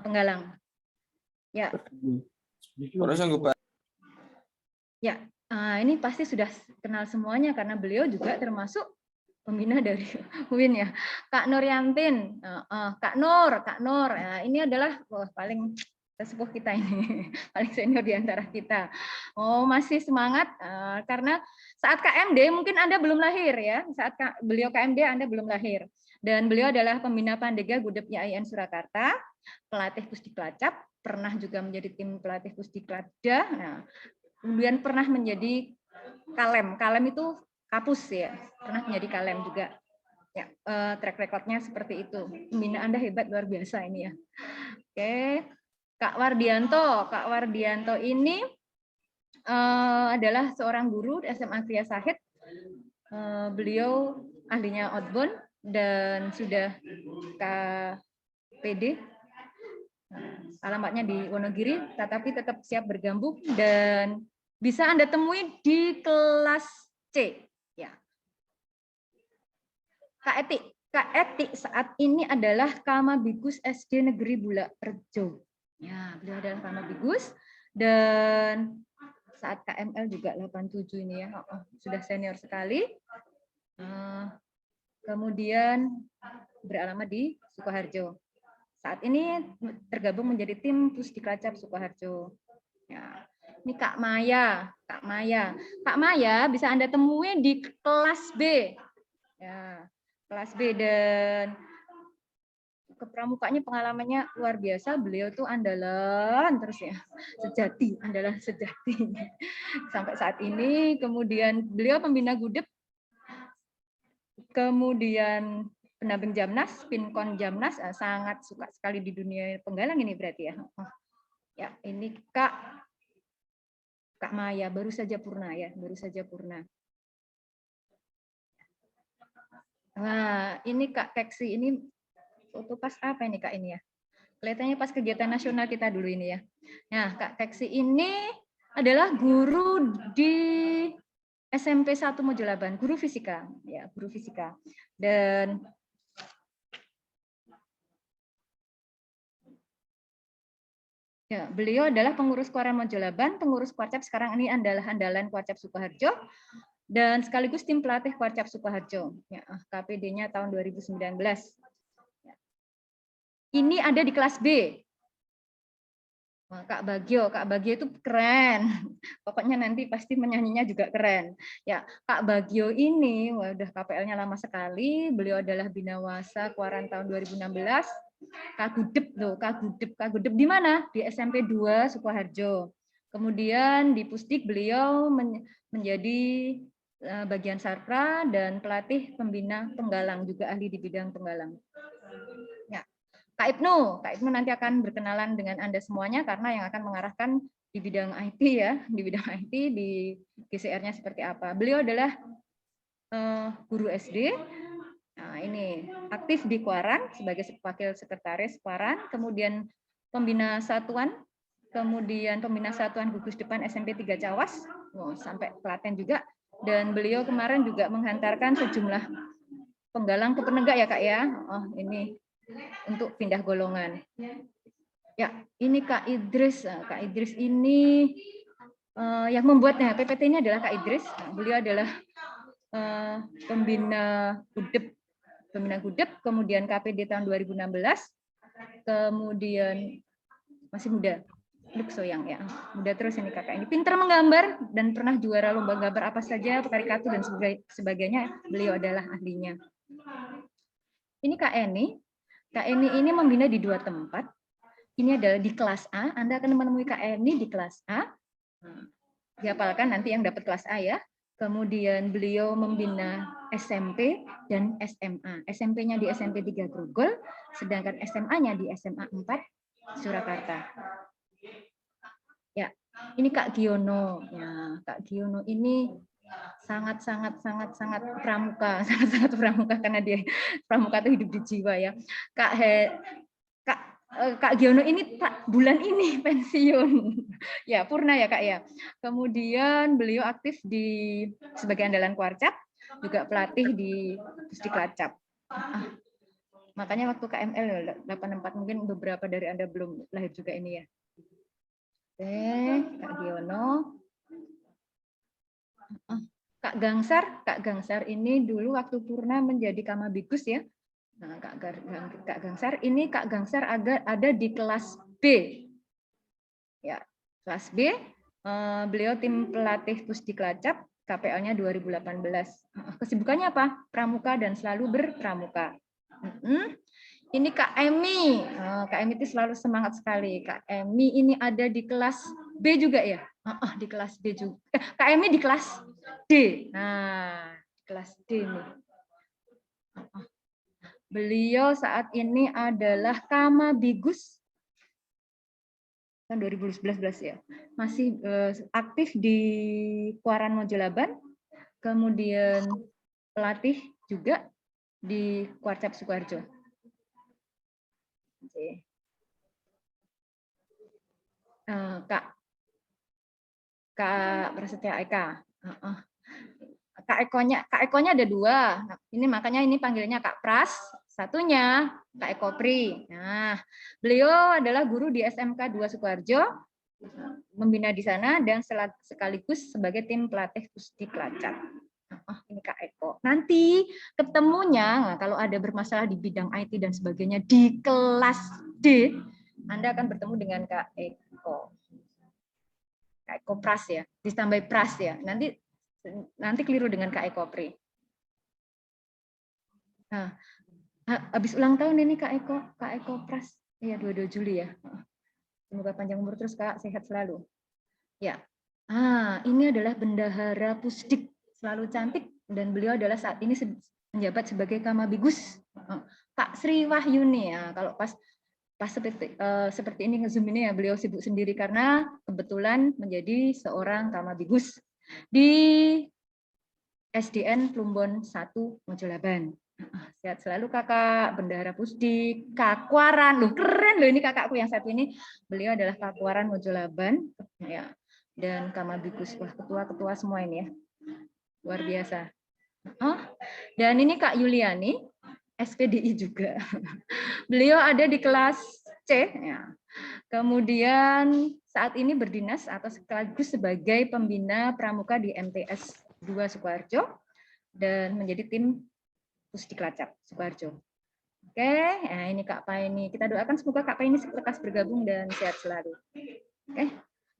penggalang. Ya. Ya, ini pasti sudah kenal semuanya karena beliau juga termasuk pembina dari UIN ya. Kak Nuryantin, Kak Nur. Nah, ini adalah paling sesepuh kita ini, paling senior di antara kita. Oh, masih semangat karena saat KMD mungkin Anda belum lahir ya. Saat beliau KMD Anda belum lahir. Dan beliau adalah pembina Pandega Gudepnya IAIN Surakarta, pelatih Pusdiklacap, pernah juga menjadi tim pelatih Pusdiklatda. Nah, kemudian pernah menjadi Kalem. Kalem itu kapus ya. Pernah menjadi Kalem juga. Ya, track record-nya seperti itu. Pembina Anda hebat luar biasa ini ya. Oke. Kak Wardianto ini adalah seorang guru SMA Kriya Sahid. Beliau ahlinya outbound dan sudah KPD. Alamatnya di Wonogiri, tetapi tetap siap bergabung dan bisa Anda temui di kelas C. Ya. Kak Etik saat ini adalah Kamabigus SD Negeri Bulak Rejo. Ya, beliau adalah Kamabigus dan saat KML juga 87 ini ya, sudah senior sekali. Kemudian beralamat di Sukoharjo. Saat ini tergabung menjadi tim Pusdiklacap Sukoharjo. Ya. Ini Kak Maya. Kak Maya bisa Anda temui di kelas B. Ya, kelas B dan kepramukanya pengalamannya luar biasa. Beliau tuh andalan terus ya, andalan sejati sampai saat ini. Kemudian beliau pembina Gudep, kemudian pendamping Jamnas, Pinkon Jamnas, sangat suka sekali di dunia penggalang ini berarti ya. Ya, ini Kak Maya baru saja purna ya, baru saja purna. Nah, ini Kak Teksi ini foto pas apa ini Kak ini ya? Kelihatannya pas kegiatan nasional kita dulu ini ya. Nah, Kak Teksi ini adalah guru di SMP 1 Mojolaban, guru fisika ya, guru fisika. Dan ya, beliau adalah pengurus Kuaran Mojolaban, pengurus Kuarcap sekarang ini adalah andalan Kuarcap Sukoharjo dan sekaligus tim pelatih Kuarcap Sukoharjo. Ya, KPD-nya tahun 2019. Ini ada di kelas B. Kak Bagio itu keren. Pokoknya nanti pasti menyanyinya juga keren. Ya, Kak Bagio ini udah KPL-nya lama sekali. Beliau adalah Binawasa Kuaran tahun 2016. Kagudep tuh, Kagudep di mana? Di SMP 2 Sukoharjo. Kemudian di Pusdik beliau menjadi bagian sarpra dan pelatih pembina penggalang, juga ahli di bidang penggalang. Ya. Kak Ibnu nanti akan berkenalan dengan Anda semuanya karena yang akan mengarahkan di bidang IT ya, di bidang IT di GCR-nya seperti apa. Beliau adalah guru SD. Nah, ini aktif di Kuaran sebagai wakil sekretaris Kuaran, kemudian pembina satuan, kemudian pembina satuan gugus depan SMP 3 Cawas, sampai Klaten juga. Dan beliau kemarin juga menghantarkan sejumlah penggalang ke penegak ya Kak ya. Oh, ini untuk pindah golongan. Ya, ini Kak Idris. Kak Idris ini yang membuatnya PPT ini adalah Kak Idris. Beliau adalah pembina Gudep, kemudian KPD tahun 2016, kemudian masih muda. Luksoyang ya, muda terus ini kakak ini, pintar menggambar dan pernah juara lomba gambar apa saja, karikatu dan sebagainya, beliau adalah ahlinya. Ini Kak Eni ini membina di 2 tempat. Ini adalah di kelas A, Anda akan menemui Kak Eni di kelas A, dihafalkan nanti yang dapat kelas A ya. Kemudian beliau membina SMP dan SMA. SMP-nya di SMP 3 Grogol, sedangkan SMA-nya di SMA 4 Surakarta. Ya, ini Kak Giono. Ya, Kak Giono ini sangat pramuka, sangat pramuka karena dia pramuka itu hidup di jiwa ya. Kak Giono ini bulan ini pensiun. Ya, purna ya Kak ya. Kemudian beliau aktif sebagai andalan Kuarcap, juga pelatih di Pusdiklacap. Makanya waktu KML 84 mungkin beberapa dari Anda belum lahir juga ini ya. Kak Giono. Kak Gangsar ini dulu waktu purna menjadi Kamabigus ya. Nah, Kak Gangsar ini ada di kelas B. Ya, kelas B. Beliau tim pelatih Pusdiklacap, KPL-nya 2018. Kesibukannya apa? Pramuka dan selalu berpramuka. Ini Kak Emi. Kak Emi itu selalu semangat sekali. Kak Emi ini ada di kelas B juga ya? Di kelas B juga. Kak Emi di kelas D. Nah, kelas D nih. Beliau saat ini adalah Kamabigus tahun 2011 ya. Masih aktif di Kuaran Mojolaban. Kemudian pelatih juga di Kuarcap Sukoharjo. Oke. Kak Prasetya Eka. Kak Ekonya ada 2. Nah, ini makanya ini panggilannya Kak Pras. Satunya Kak Eko Pri. Nah, beliau adalah guru di SMK 2 Sukoharjo, membina di sana dan sekaligus sebagai tim pelatih Pusdiklacat. Ini Kak Eko. Nanti ketemunya kalau ada bermasalah di bidang IT dan sebagainya di kelas D, Anda akan bertemu dengan Kak Eko. Kak Eko Pras ya, ditambah Pras ya. Nanti keliru dengan Kak Eko Pri. Nah, habis ulang tahun ini Kak Eko Pras. Iya, 22 Juli ya. Semoga panjang umur terus Kak, sehat selalu. Ya. Ini adalah bendahara Pusdik, selalu cantik, dan beliau adalah saat ini menjabat sebagai Kamabigus. Kak Sri Wahyuni ya. Kalau pas seperti ini nge-zoom ini ya, beliau sibuk sendiri karena kebetulan menjadi seorang Kamabigus di SDN Plumbon 1 Mojolaban. Sehat selalu Kakak, bendahara Pusdik, Kakwaran. Loh, keren loh ini kakakku yang satu ini. Beliau adalah Kakwaran Mojolaban ya. Dan Kamabigus. Wah, ketua-ketua semua ini ya. Luar biasa. Dan ini Kak Yuliani, SPDI juga. Beliau ada di kelas C ya. Kemudian saat ini berdinas atau sekaligus sebagai pembina pramuka di MTS 2 Sukoharjo dan menjadi tim Pusdiklacat Sukoharjo. Oke, nah ini Kak Paini. Kita doakan semoga Kak Paini lekas bergabung dan sehat selalu. Oke,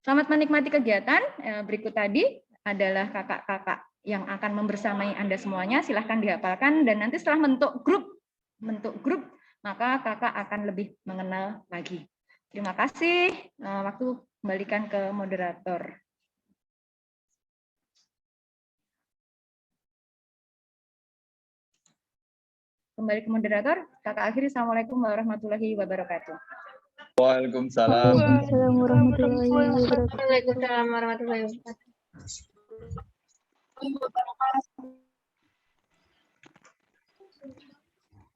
selamat menikmati kegiatan. Berikut tadi adalah kakak-kakak yang akan membersamai Anda semuanya. Silahkan dihafalkan dan nanti setelah bentuk grup, maka kakak akan lebih mengenal lagi. Terima kasih. Waktu kembalikan ke moderator. Kembali ke moderator. Kakak akhiri. Assalamualaikum warahmatullahi wabarakatuh.
Waalaikumsalam.
Waalaikumsalam warahmatullahi wabarakatuh.
Waalaikumsalam warahmatullahi wabarakatuh.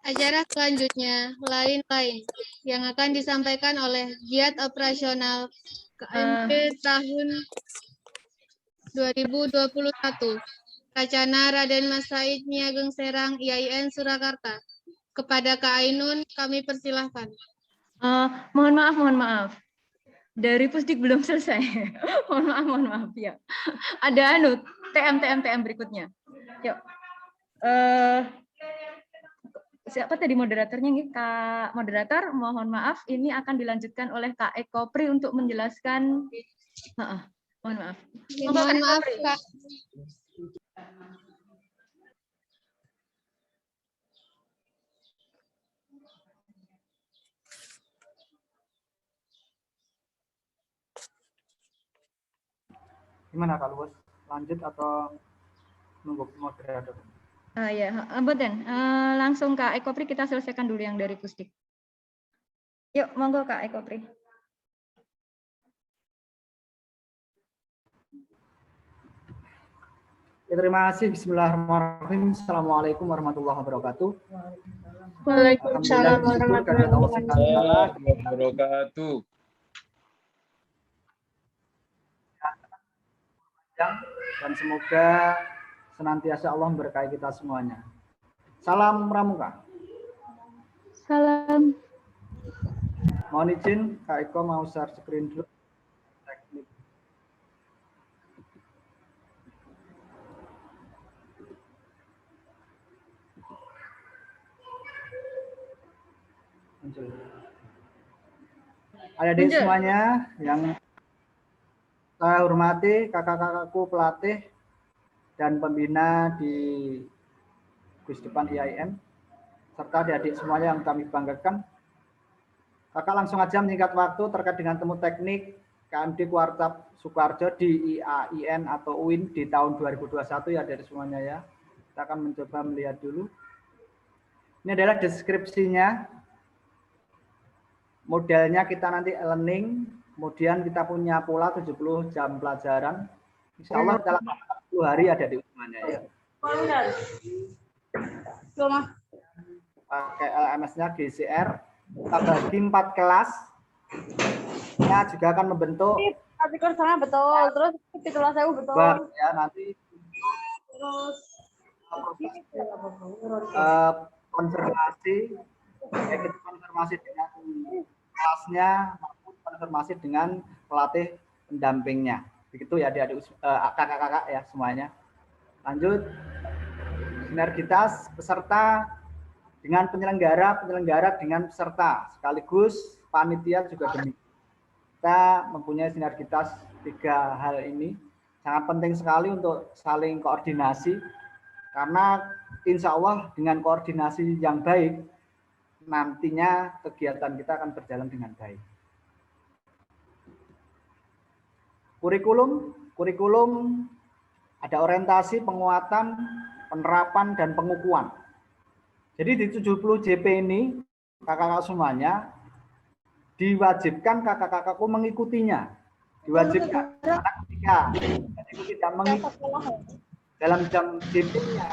Acara selanjutnya lain-lain yang akan disampaikan oleh giat operasional KMP tahun 2021. Kacana Raden Mas Said Niageng Serang IAIN Surakarta. Kepada Kak Ainun kami persilahkan.
Mohon maaf. Dari Pusdik belum selesai. mohon maaf ya. Ada TM berikutnya. Yuk. Siapa tadi moderatornya nih? Kak moderator, mohon maaf ini akan dilanjutkan oleh Kak Eko Pri untuk menjelaskan. Mohon maaf.
Mohon maaf Kak.
Gimana Kak Luwes? Lanjut atau nunggu moderator?
Ya, Boten. Langsung Kak Eko Pri kita selesaikan dulu yang dari Pusdik. Yuk, monggo Kak Eko Pri.
Ya, terima kasih. Bismillahirrahmanirrahim. Assalamualaikum warahmatullahi wabarakatuh.
Waalaikumsalam warahmatullahi
wabarakatuh.
Dan semoga senantiasa Allah memberkahi kita semuanya. Salam Pramuka.
Salam.
Mohon izin Kak Eko mau share screen dulu. Teknik. Adik-adik semuanya yang saya hormati, kakak-kakakku pelatih dan pembina di Pusdepan IAIN, serta adik-adik semuanya yang kami banggakan. Kakak langsung aja menyingkat waktu terkait dengan temu teknik KMD Kuarcap Sukoharjo di IAIN atau UIN di tahun 2021 ya dari semuanya ya. Kita akan mencoba melihat dulu. Ini adalah deskripsinya. Modelnya kita nanti learning, kemudian kita punya pola 70 jam pelajaran. Insya Allah dalam 40 hari ada di semuanya ya. Pakai LMS-nya GCR, kita bagi 4 kelas. Ya juga akan membentuk.
Tapi kursannya betul, terus titulah saya betul.
Ya nanti.
Terus
konfirmasi, konfirmasi dengan kelasnya maupun konfirmasi dengan pelatih pendampingnya. Begitu ya adik-adik kakak-kakak ya semuanya. Lanjut, sinergitas peserta dengan penyelenggara, penyelenggara dengan peserta, sekaligus panitia juga demikian. Kita mempunyai sinergitas 3 hal ini. Sangat penting sekali untuk saling koordinasi, karena insya Allah dengan koordinasi yang baik, nantinya kegiatan kita akan berjalan dengan baik. Kurikulum ada orientasi, penguatan, penerapan, dan pengukuhan. Jadi di 70 JP ini, kakak-kakak semuanya, diwajibkan kakak-kakakku mengikutinya. Diwajibkan. Karena ketika tidak mengikuti dalam jam JP-nya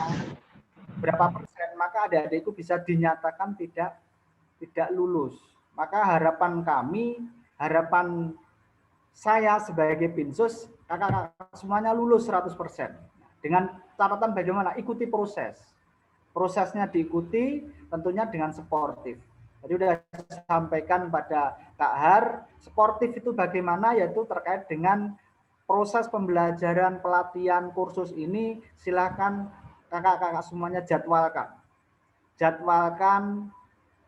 berapa persen, maka adik-adikku bisa dinyatakan tidak lulus. Maka harapan kami, harapan saya sebagai Pinsus, kakak-kakak semuanya lulus 100%. Dengan catatan bagaimana? Ikuti proses. Prosesnya diikuti tentunya dengan sportif. Jadi sudah sampaikan pada Kak Har, sportif itu bagaimana, yaitu terkait dengan proses pembelajaran, pelatihan, kursus ini, silakan kakak-kakak semuanya jadwalkan. Jadwalkan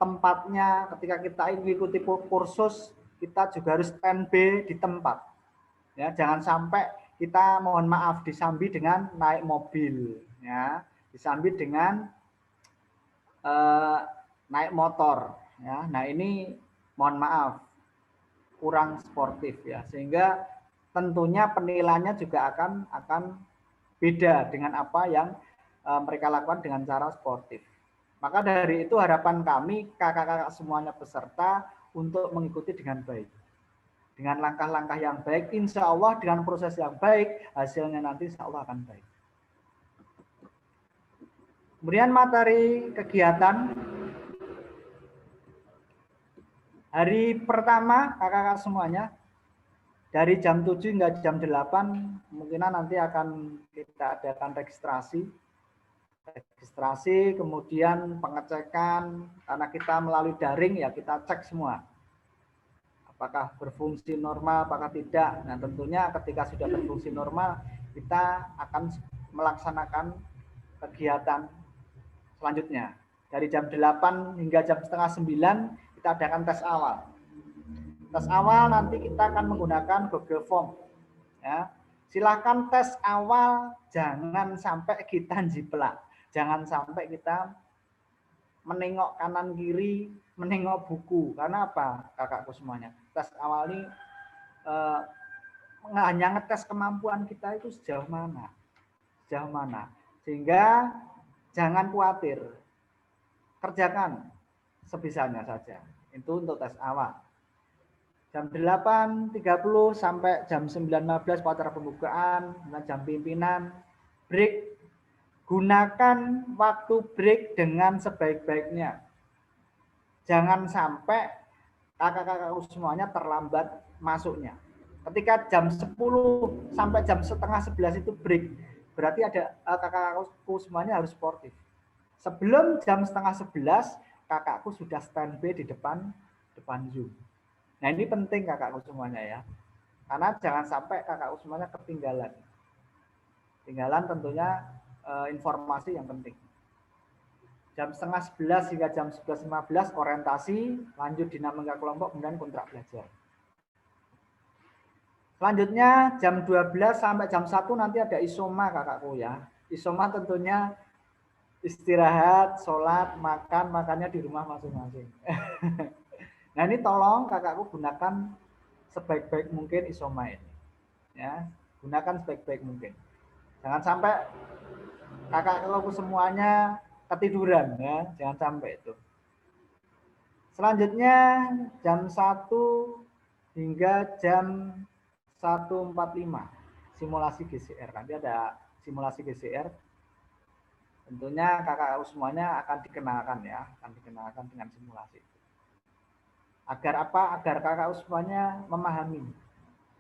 tempatnya, ketika kita mengikuti kursus, kita juga harus standby di tempat. Ya, jangan sampai kita mohon maaf disambi dengan naik mobil, ya, disambi dengan naik motor, ya. Nah ini mohon maaf kurang sportif ya, sehingga tentunya penilaiannya juga akan beda dengan apa yang mereka lakukan dengan cara sportif. Maka dari itu harapan kami kakak-kakak semuanya peserta untuk mengikuti dengan baik, dengan langkah-langkah yang baik, insya Allah dengan proses yang baik, hasilnya nanti insya Allah akan baik. Kemudian materi kegiatan hari pertama kakak-kakak semuanya dari jam 7 hingga jam 8 kemungkinan nanti akan kita adakan registrasi, kemudian pengecekan, karena kita melalui daring ya kita cek semua apakah berfungsi normal apakah tidak. Nah tentunya ketika sudah berfungsi normal kita akan melaksanakan kegiatan selanjutnya. Dari jam 8 hingga jam setengah 9 kita adakan tes awal. Tes awal nanti kita akan menggunakan Google Form. Ya. Silakan tes awal, jangan sampai kita jiplak. Jangan sampai kita menengok kanan kiri, menengok buku. Karena apa, kakakku semuanya? Tes awal ini hanya ngetes kemampuan kita itu sejauh mana. Sejauh mana. Sehingga jangan khawatir, kerjakan sebisanya saja. Itu untuk tes awal. Jam 8.30 sampai jam 9.15 acara pembukaan, jam pimpinan, break. Gunakan waktu break dengan sebaik-baiknya. Jangan sampai kakak-kakak semuanya terlambat masuknya. Ketika jam 10 sampai jam setengah 11 itu break, berarti ada kakakku semuanya harus sportif. Sebelum jam setengah 11, kakakku sudah standby di depan Zoom. Nah ini penting kakakku semuanya ya. Karena jangan sampai kakakku semuanya ketinggalan. Ketinggalan tentunya informasi yang penting. Jam setengah 11 hingga jam 11.15 orientasi, lanjut dinamika kelompok, kemudian kontrak belajar. Selanjutnya jam 12 sampai jam 1 nanti ada isoma kakakku ya. Isoma tentunya istirahat, sholat, makannya di rumah masing-masing. Nah ini tolong kakakku gunakan sebaik-baik mungkin isoma ini. Ya, gunakan sebaik-baik mungkin. Jangan sampai kakakku semuanya ketiduran ya, jangan sampai itu. Selanjutnya jam 1 hingga jam 1.45 simulasi GCR. Nanti ada simulasi GCR. Tentunya kakak semuanya akan dikenalkan ya, akan dikenalkan dengan simulasi. Agar apa? Agar kakak semuanya memahami.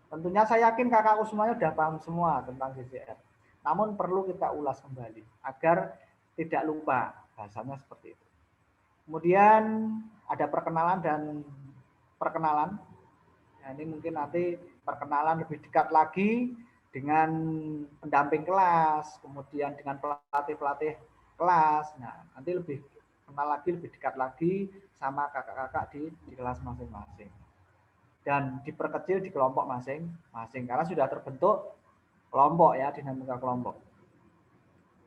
Tentunya saya yakin kakak semuanya sudah paham semua tentang GCR. Namun perlu kita ulas kembali agar tidak lupa, bahasanya seperti itu. Kemudian ada perkenalan dan perkenalan. Nah, ini mungkin nanti perkenalan lebih dekat lagi dengan pendamping kelas, kemudian dengan pelatih-pelatih kelas. Nah, nanti lebih kenal lagi, lebih dekat lagi sama kakak-kakak di kelas masing-masing. Dan diperkecil di kelompok masing-masing karena sudah terbentuk kelompok ya, dinamika kelompok.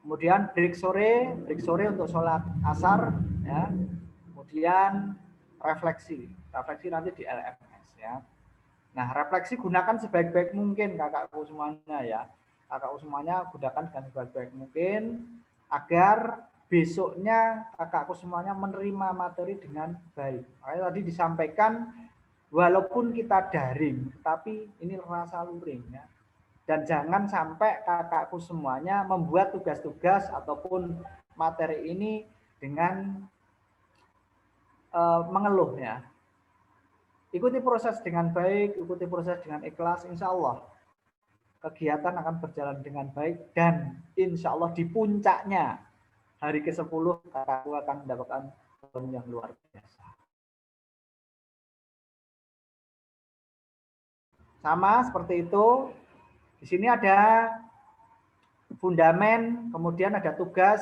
Kemudian break sore untuk sholat asar ya. Kemudian refleksi nanti di LMS ya. Nah, refleksi gunakan sebaik-baik mungkin kakakku semuanya ya. Kakakku semuanya gunakan dengan sebaik-baik mungkin agar besoknya kakakku semuanya menerima materi dengan baik. Makanya tadi disampaikan walaupun kita daring, tapi ini rasa luring ya. Dan jangan sampai kakakku semuanya membuat tugas-tugas ataupun materi ini dengan mengeluh ya. Ikuti proses dengan baik, ikuti proses dengan ikhlas, insya Allah kegiatan akan berjalan dengan baik dan insya Allah di puncaknya hari ke-10 kakakku akan mendapatkan poin yang luar biasa. Sama seperti itu. Di sini ada fundamen, kemudian ada tugas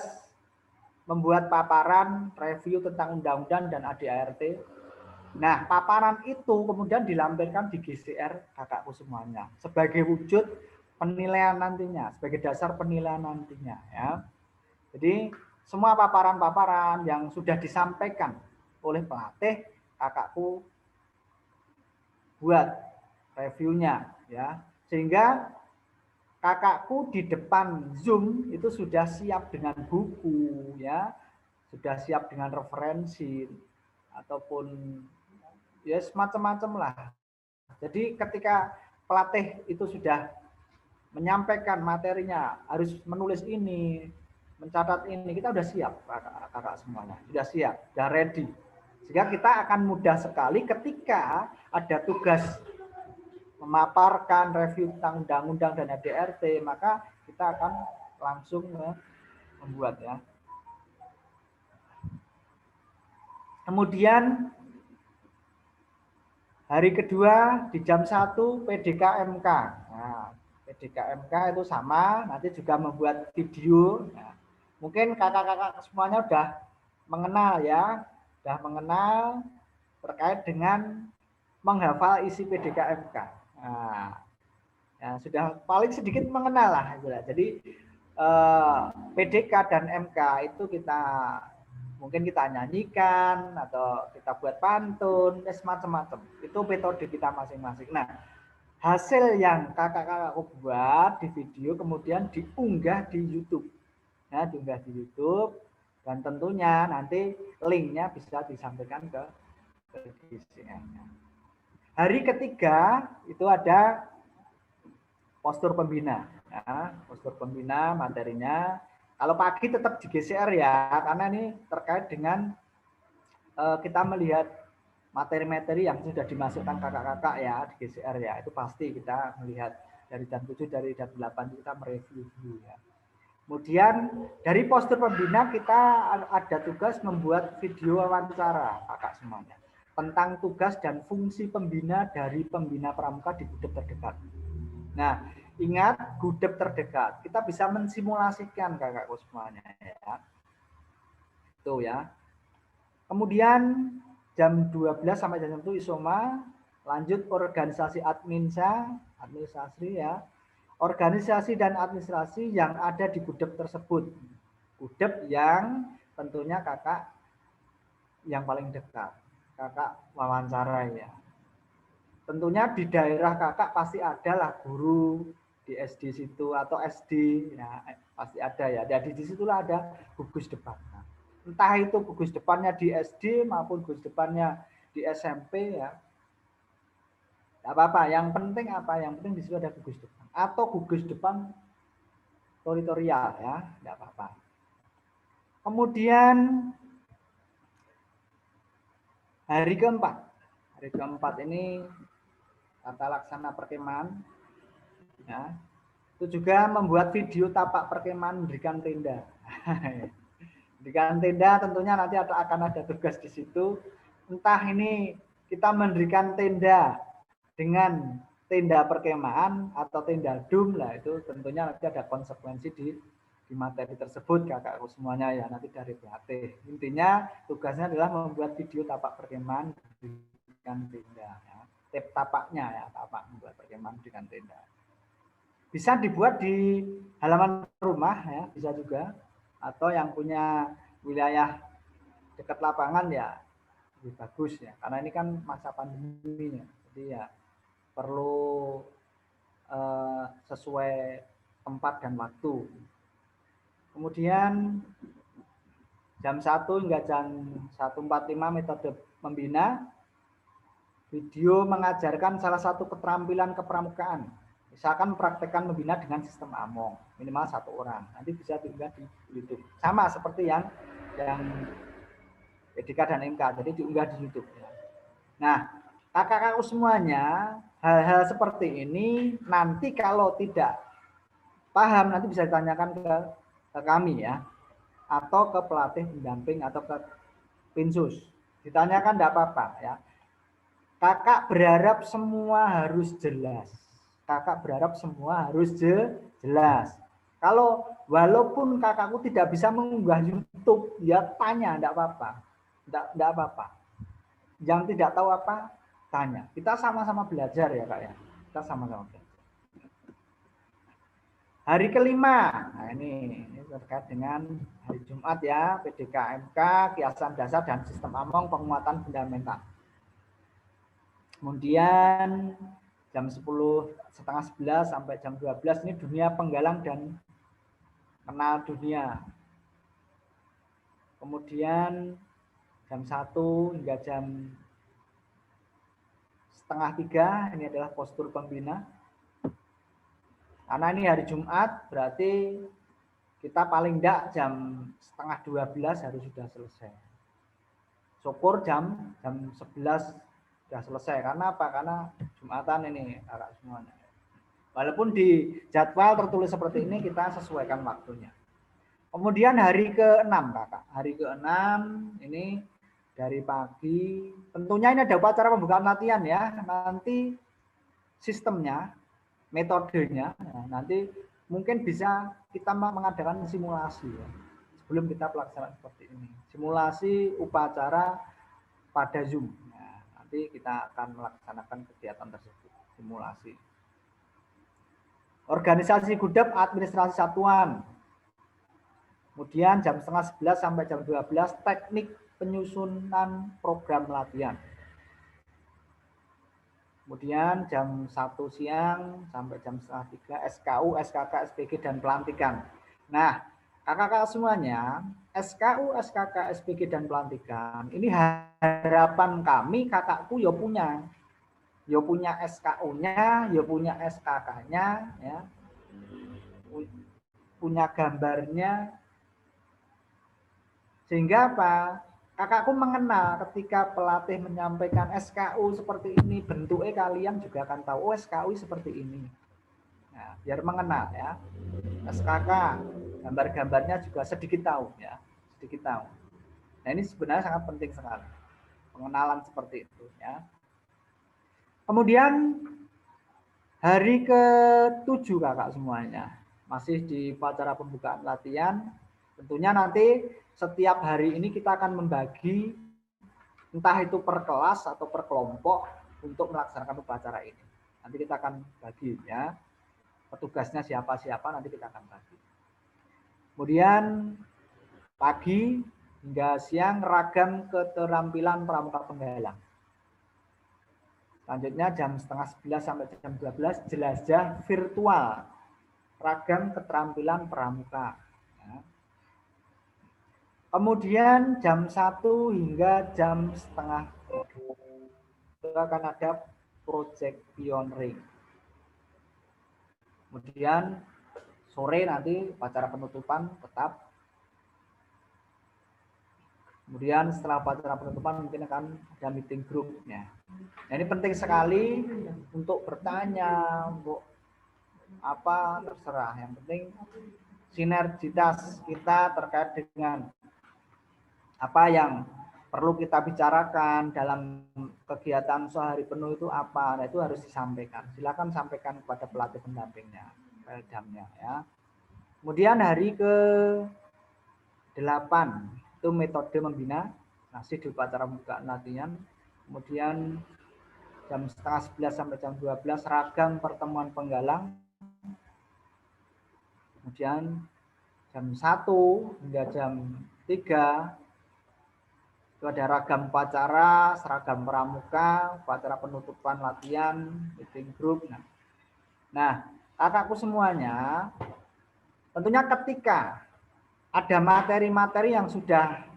membuat paparan review tentang undang-undang dan ADART. Nah, paparan itu kemudian dilampirkan di GCR kakakku semuanya sebagai wujud penilaian nantinya, sebagai dasar penilaian nantinya ya. Jadi semua paparan-paparan yang sudah disampaikan oleh pelatih kakakku buat reviewnya ya. Sehingga kakakku di depan Zoom itu sudah siap dengan buku ya, sudah siap dengan referensi ataupun ya semacam-macam lah. Jadi ketika pelatih itu sudah menyampaikan materinya, harus menulis ini, mencatat ini, kita sudah siap kakak semuanya, sudah siap, sudah ready. Sehingga kita akan mudah sekali ketika ada tugas memaparkan review tentang undang-undang dan ADART, maka kita akan langsung membuat ya. Kemudian hari kedua di jam 1 PDKMK. Nah, PDKMK itu sama, nanti juga membuat video. Nah, mungkin kakak-kakak semuanya sudah mengenal ya, sudah mengenal terkait dengan menghafal isi PDKMK. Nah, ya, sudah paling sedikit mengenal lah. Jadi PDK dan MK itu mungkin kita nyanyikan atau kita buat pantun, macam-macam. Itu metode kita masing-masing. Nah, hasil yang kakak-kakakku buat di video kemudian diunggah di YouTube. Ya, diunggah di YouTube dan tentunya nanti linknya bisa disampaikan ke GCR-nya. Hari ketiga itu ada postur pembina. Ya, postur pembina materinya. Kalau pagi tetap di GCR ya, karena ini terkait dengan kita melihat materi-materi yang sudah dimasukkan kakak-kakak ya di GCR ya. Itu pasti kita melihat dari jam 7, dari jam 8 kita mereview dulu ya. Kemudian dari postur pembina kita ada tugas membuat video wawancara kakak semuanya tentang tugas dan fungsi pembina dari pembina pramuka di gudep terdekat. Nah, ingat gudep terdekat, kita bisa mensimulasikan kakakku semuanya ya. Itu ya. Kemudian jam 12 sampai jam 1 isoma, lanjut organisasi administrasi ya. Organisasi dan administrasi yang ada di gudep tersebut. Gudep yang tentunya kakak yang paling dekat. Kakak wawancara ya. Tentunya di daerah kakak pasti ada lah guru di SD situ atau SD ya, pasti ada ya. Jadi di situlah ada gugus depan. Nah, entah itu gugus depannya di SD maupun gugus depannya di SMP ya. Tidak apa-apa, yang penting apa? Yang penting di situ ada gugus depan atau gugus depan teritorial ya, tidak apa-apa. Kemudian hari keempat ini tata laksana perkemahan, ya, itu juga membuat video tapak perkemahan mendirikan tenda. Mendirikan tenda tentunya nanti akan ada tugas di situ. Entah ini kita mendirikan tenda dengan tenda perkemahan atau tenda dum lah, itu tentunya nanti ada konsekuensi di materi tersebut kakakku semuanya ya, nanti dari PAT. Intinya tugasnya adalah membuat video tapak perkemahan dengan tenda ya. Tapaknya ya, tapak membuat perkemahan dengan tenda. Bisa dibuat di halaman rumah ya, bisa juga, atau yang punya wilayah dekat lapangan ya lebih bagus ya, karena ini kan masa pandemi ya, jadi ya perlu sesuai tempat dan waktu. Kemudian jam 1 hingga jam 1.45 metode membina, video mengajarkan salah satu keterampilan kepramukaan. Misalkan mempraktekkan membina dengan sistem Among, minimal 1 orang. Nanti bisa diunggah di YouTube. Sama seperti yang PDK dan MK, jadi diunggah di YouTube. Nah, kakak-kakak semuanya, hal-hal seperti ini nanti kalau tidak paham nanti bisa ditanyakan ke kami ya, atau ke pelatih pendamping atau ke Pinsus. Ditanyakan tidak apa-apa ya. Kakak berharap semua harus jelas. Kakak berharap semua harus jelas. Kalau walaupun kakakku tidak bisa mengunggah YouTube, ya tanya, tidak apa-apa. Tidak apa-apa. Yang tidak tahu apa, tanya. Kita sama-sama belajar ya kak ya. Kita sama-sama belajar. Hari kelima, nah ini terkait dengan hari Jumat ya, PDK MK, kiasan dasar dan sistem Among, penguatan fundamental. Kemudian jam 10:30 sampai jam 12 ini dunia penggalang dan kenal dunia. Kemudian jam 1 hingga jam 2:30 ini adalah postur pembina. Karena ini hari Jumat, berarti kita paling enggak jam 11:30 harus sudah selesai. Syukur jam 11 sudah selesai. Karena apa? Karena Jumatan ini kakak semuanya. Walaupun di jadwal tertulis seperti ini, kita sesuaikan waktunya. Kemudian hari ke-6 kakak. Hari ke-6 ini dari pagi. Tentunya ini ada upacara pembukaan latihan ya. Nanti sistemnya, metodenya, nanti mungkin bisa kita mengadakan simulasi ya, sebelum kita pelaksanaan seperti ini. Simulasi upacara pada Zoom. Nah, nanti kita akan melaksanakan kegiatan tersebut, simulasi. Organisasi Gudap administrasi satuan. Kemudian jam 10:30 sampai jam 12 teknik penyusunan program latihan. Kemudian jam 1 siang sampai jam 2:30 SKU, SKK, SPG, dan pelantikan. Nah, kakak-kakak semuanya, SKU, SKK, SPG, dan pelantikan, ini harapan kami kakakku ya punya. Ya punya SKU-nya, ya punya SKK-nya, ya. Punya gambarnya. Sehingga apa? Kakakku mengenal ketika pelatih menyampaikan SKU seperti ini, bentuknya kalian juga akan tahu, oh SKU seperti ini. Nah, biar mengenal ya. SKK, gambar-gambarnya juga sedikit tahu ya, sedikit tahu. Nah, ini sebenarnya sangat penting sekali. Pengenalan seperti itu ya. Kemudian hari ke-7 kakak semuanya. Masih di upacara pembukaan latihan. Tentunya nanti setiap hari ini kita akan membagi entah itu per kelas atau per kelompok untuk melaksanakan upacara ini. Nanti kita akan bagi ya. Petugasnya siapa-siapa nanti kita akan bagi. Kemudian pagi hingga siang ragam keterampilan pramuka penggalang. Selanjutnya jam 10:30 sampai jam 12 jelajah virtual ragam keterampilan pramuka. Kemudian jam 1 hingga jam 1:30 itu akan ada project pioneering. Kemudian sore nanti upacara penutupan tetap Kemudian setelah upacara penutupan mungkin akan ada meeting grupnya. Nah, ini penting sekali untuk bertanya, untuk apa terserah. Yang penting sinergitas kita terkait dengan apa yang perlu kita bicarakan dalam kegiatan sehari penuh itu apa. Nah, itu harus disampaikan. Silakan sampaikan kepada pelatih pendampingnya, peldamnya ya. Kemudian hari ke-8 itu metode membina, masih di upacara pembukaan latihan. Kemudian jam setengah 11 sampai jam 12 ragam pertemuan penggalang. Kemudian jam 1 hingga jam 3 itu ada ragam upacara, seragam pramuka, upacara penutupan latihan, meeting group. Nah, kakakku semuanya, tentunya ketika ada materi-materi yang sudah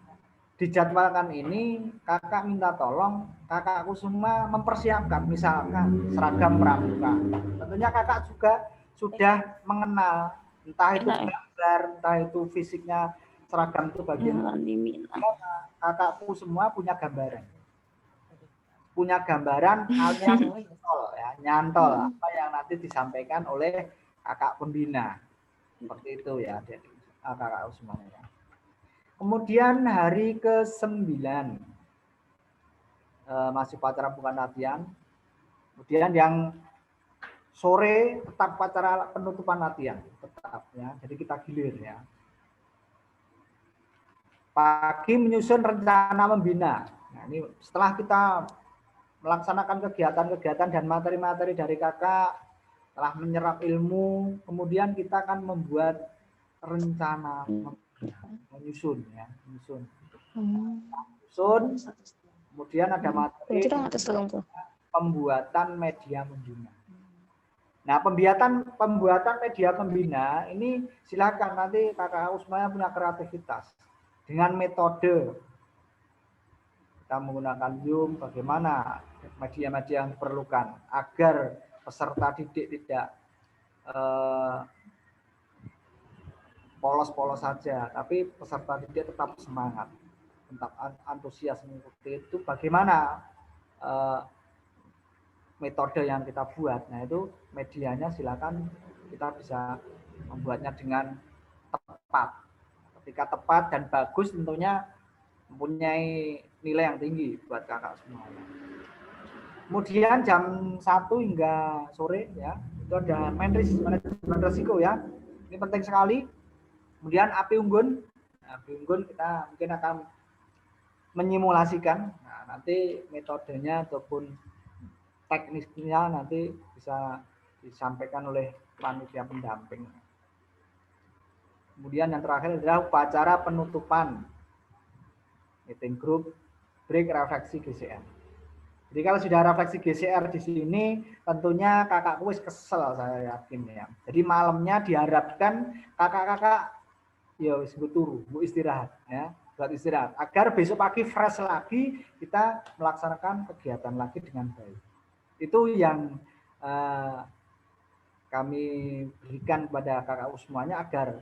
dijadwalkan ini, kakak minta tolong kakakku semua mempersiapkan, misalkan seragam pramuka. Tentunya kakak juga sudah mengenal, entah itu gambar, entah itu fisiknya seragam itu bagian. Kakakku semua punya gambaran. Punya gambaran alias nyantol, ya, nyantol apa yang nanti disampaikan oleh kakak pembina. Seperti itu ya, kakakku semuanya. Kemudian hari ke-9 masih upacara bukan latihan. Kemudian yang sore tetap upacara penutupan latihan, tetap ya. Jadi kita gilir ya. Pagi menyusun rencana membina. Nah, ini setelah kita melaksanakan kegiatan-kegiatan dan materi-materi dari kakak, telah menyerap ilmu, kemudian kita akan membuat rencana menyusun ya, menyusun. Kemudian ada materi pembuatan media pembina. Nah, pembuatan media pembina ini silakan nanti kakak Usmaya punya kreativitas dengan metode. Kita menggunakan Zoom, bagaimana media-media yang diperlukan agar peserta didik tidak polos-polos saja, tapi peserta didik tetap semangat, tetap antusias mengikuti itu. Bagaimana metode yang kita buat? Nah, itu medianya silakan kita bisa membuatnya dengan tepat. Ketika tepat dan bagus tentunya mempunyai nilai yang tinggi buat kakak semuanya. Kemudian jam 1 hingga sore ya, itu ada manajemen risiko ya. Ini penting sekali. Kemudian api unggun. Nah, api unggun kita mungkin akan menyimulasikan. Nah, nanti metodenya ataupun teknisnya nanti bisa disampaikan oleh panitia pendamping. Kemudian yang terakhir adalah upacara penutupan meeting group, break refleksi GCR. Jadi kalau sudah refleksi GCR di sini, tentunya kakakku wis kesel, saya yakin ya. Jadi malamnya diharapkan kakak-kakak ya wis turu, bu istirahat ya, buat istirahat. Agar besok pagi fresh lagi kita melaksanakan kegiatan lagi dengan baik. Itu yang kami berikan kepada kakak semuanya agar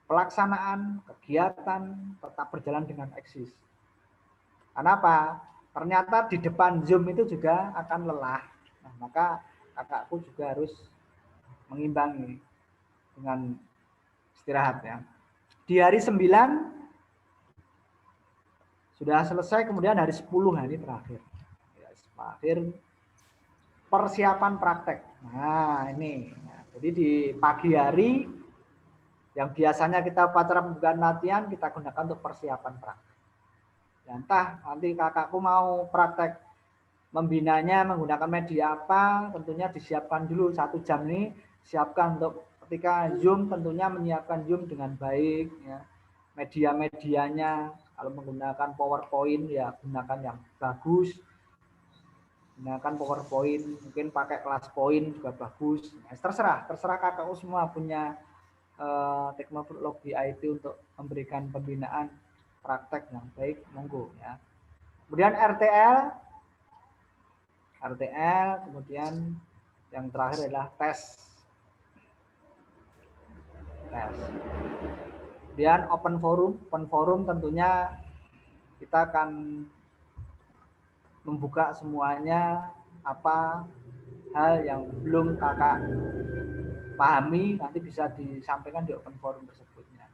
pelaksanaan kegiatan tetap berjalan dengan eksis. Kenapa? Ternyata di depan Zoom itu juga akan lelah. Nah, maka kakakku juga harus mengimbangi dengan istirahat ya. Di hari 9 sudah selesai, kemudian hari 10 hari terakhir. Ya, akhir persiapan praktek. Nah, ini. Nah, jadi di pagi hari yang biasanya kita upacara pembukaan latihan, kita gunakan untuk persiapan praktek. Ya, entah nanti kakakku mau praktek membinanya menggunakan media apa, tentunya disiapkan dulu 1 jam ini, siapkan untuk ketika Zoom, tentunya menyiapkan Zoom dengan baik. Ya. Media-medianya, kalau menggunakan PowerPoint, ya gunakan yang bagus. Gunakan PowerPoint, mungkin pakai kelas point juga bagus. Nah, terserah kakakku semua punya teknologi IT untuk memberikan pembinaan praktek yang baik, monggo ya. Kemudian RTL, kemudian yang terakhir adalah tes. Kemudian open forum tentunya kita akan membuka semuanya, apa hal yang belum kakak pahami nanti bisa disampaikan di open forum tersebutnya.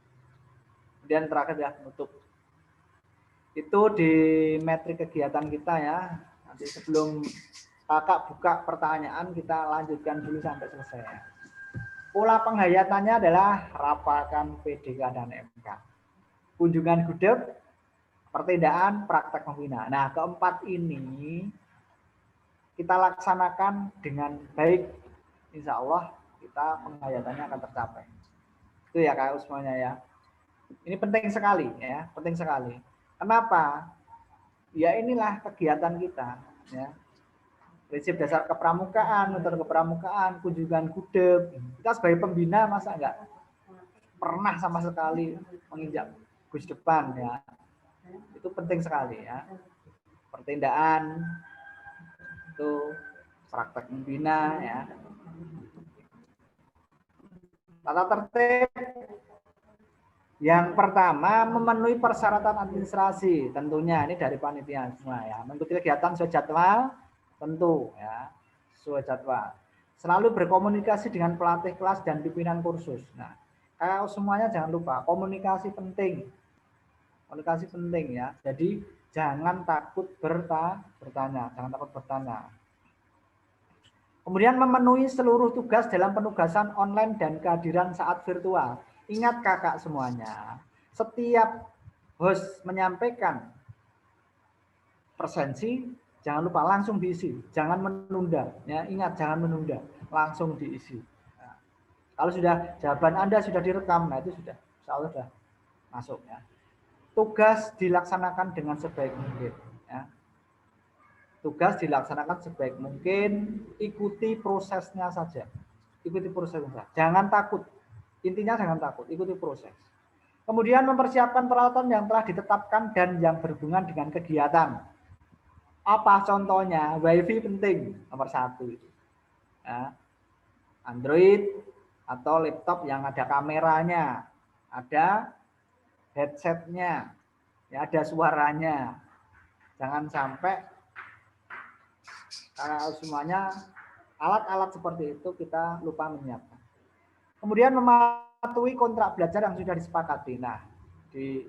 Kemudian terakhir ya penutup. Itu di metrik kegiatan kita ya. Nanti sebelum kakak buka pertanyaan kita lanjutkan dulu sampai selesai. Pola penghayatannya adalah rapalkan PDK dan MK. Kunjungan gudeg, pertindaan, praktek membina. Nah, keempat ini kita laksanakan dengan baik, insya Allah kita penghayatannya akan tercapai. Itu ya Kak semuanya ya. Ini penting sekali ya, penting sekali. Kenapa? Ya inilah kegiatan kita ya. Prinsip dasar kepramukaan, metode kepramukaan, kunjungan gudeg. Kita sebagai pembina masa enggak pernah sama sekali menginjak gus depan ya. Itu penting sekali ya. Pertindaan itu praktek membina ya. Tata tertib yang pertama memenuhi persyaratan administrasi, tentunya ini dari panitia semua ya. Mengikuti kegiatan sesuai jadwal, tentu ya, sesuai jadwal. Selalu berkomunikasi dengan pelatih kelas dan pimpinan kursus. Nah, kalau semuanya jangan lupa komunikasi penting. Komunikasi penting ya. Jadi jangan takut bertanya, jangan takut bertanya. Kemudian memenuhi seluruh tugas dalam penugasan online dan kehadiran saat virtual. Ingat kakak semuanya, setiap host menyampaikan presensi, jangan lupa langsung diisi, jangan menunda. Ya, ingat jangan menunda, langsung diisi. Nah, kalau sudah jawaban Anda sudah direkam, nah itu sudah, insya Allah sudah masuk ya. Tugas dilaksanakan dengan sebaik mungkin. Ya. Tugas dilaksanakan sebaik mungkin, ikuti prosesnya saja. Ikuti prosesnya saja. Jangan takut. Intinya jangan takut, ikuti proses. Kemudian mempersiapkan peralatan yang telah ditetapkan dan yang berhubungan dengan kegiatan. Apa contohnya? WiFi penting, nomor 1. Ya. Android atau laptop yang ada kameranya, ada headsetnya, ya ada suaranya. Jangan sampai semuanya alat-alat seperti itu kita lupa menyiapkan. Kemudian mematuhi kontrak belajar yang sudah disepakati. Nah, di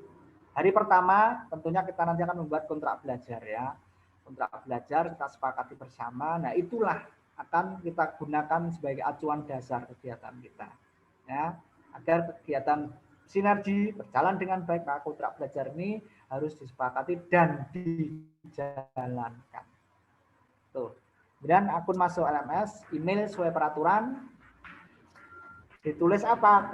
hari pertama tentunya kita nanti akan membuat kontrak belajar ya. Kontrak belajar kita sepakati bersama. Nah, itulah akan kita gunakan sebagai acuan dasar kegiatan kita. Ya, agar kegiatan sinergi berjalan dengan baik, maka kontrak belajar ini harus disepakati dan dijalankan. Tuh. Kemudian akun masuk LMS, email sesuai peraturan. Ditulis apa?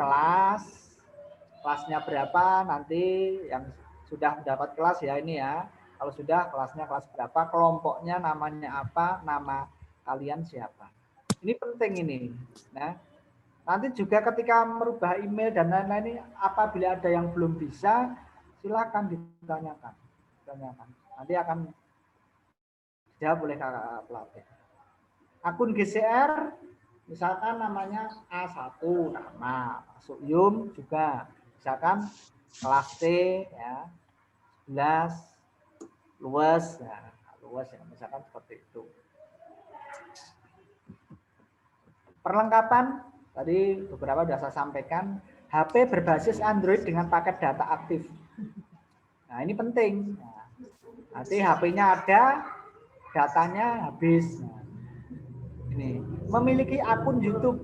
Kelasnya berapa, nanti yang sudah mendapat kelas ya ini ya. Kalau sudah kelasnya kelas berapa, kelompoknya namanya apa, nama kalian siapa. Ini penting ini. Nah, nanti juga ketika merubah email dan lain-lain, apabila ada yang belum bisa, silakan ditanyakan. Nanti akan dijawab oleh kakak pelatih. Akun GCR, misalkan namanya A1, nama, masuk Yum juga, misalkan kelas T, ya, 11, luas, ya, luas ya, misalkan seperti itu. Perlengkapan, tadi beberapa sudah saya sampaikan, HP berbasis Android dengan paket data aktif. Nah, ini penting. Nah, nanti HP-nya ada, datanya habis. Nah, ini memiliki akun YouTube.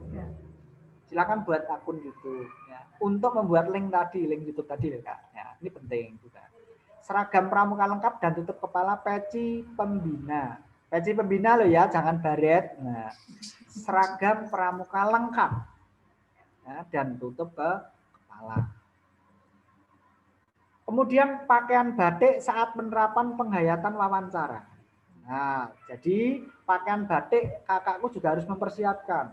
Silakan buat akun YouTube. Ya. Untuk membuat link YouTube tadi, ya, ya, ini penting juga. Seragam pramuka lengkap dan tutup kepala peci pembina. Peci pembina loh ya, jangan baret. Nah, seragam pramuka lengkap ya, dan tutup ke kepala. Kemudian pakaian batik saat penerapan penghayatan wawancara. Nah, jadi pakaian batik kakakku juga harus mempersiapkan.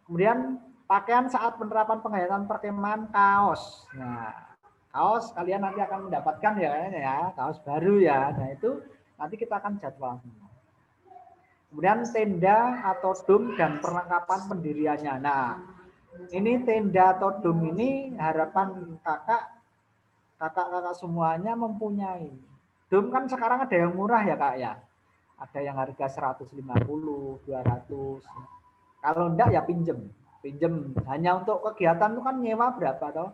Kemudian pakaian saat penerapan penghayatan perkemahan kaos. Nah, kaos kalian nanti akan mendapatkan ya, kaos baru ya. Nah, itu nanti kita akan jadwal. Kemudian tenda atau dom dan perlengkapan pendiriannya. Nah, ini tenda atau dom ini harapan kakak kakak-kakak semuanya mempunyai. Dom kan sekarang ada yang murah ya Kak ya. Ada yang harga 150, 200. Kalau enggak ya pinjem. Pinjem hanya untuk kegiatan itu kan nyewa berapa toh?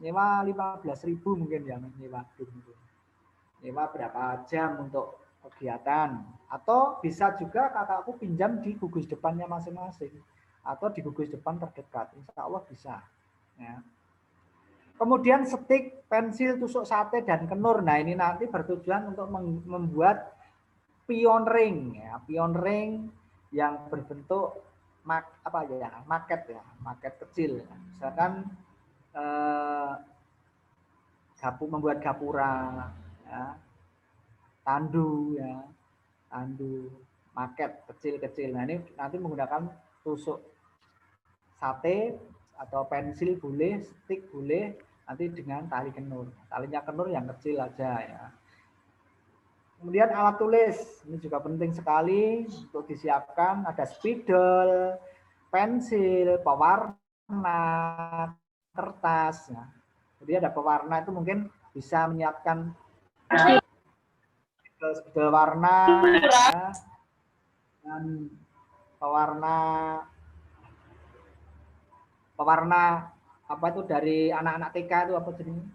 Nyewa 15.000 mungkin ya nyewa Dom itu. Nyewa berapa jam untuk kegiatan. Atau bisa juga kakakku pinjam di gugus depannya masing-masing. Atau di gugus depan terdekat. Insya Allah bisa. Ya. Kemudian stik, pensil, tusuk sate, dan kenur. Nah ini nanti bertujuan untuk membuat pion ring. Ya. Pion ring yang berbentuk maket kecil. Misalkan membuat gapura, ya, tandu, maket kecil-kecil. Nah ini nanti menggunakan tusuk sate atau pensil boleh, stick boleh, nanti dengan tali kenur. Talinya kenur yang kecil aja ya. Kemudian alat tulis, ini juga penting sekali untuk disiapkan. Ada spidol, pensil, pewarna, kertas. Ya. Jadi ada pewarna itu mungkin bisa menyiapkan spidol warna ya, dan pewarna apa itu dari anak-anak TK itu apa jenisnya?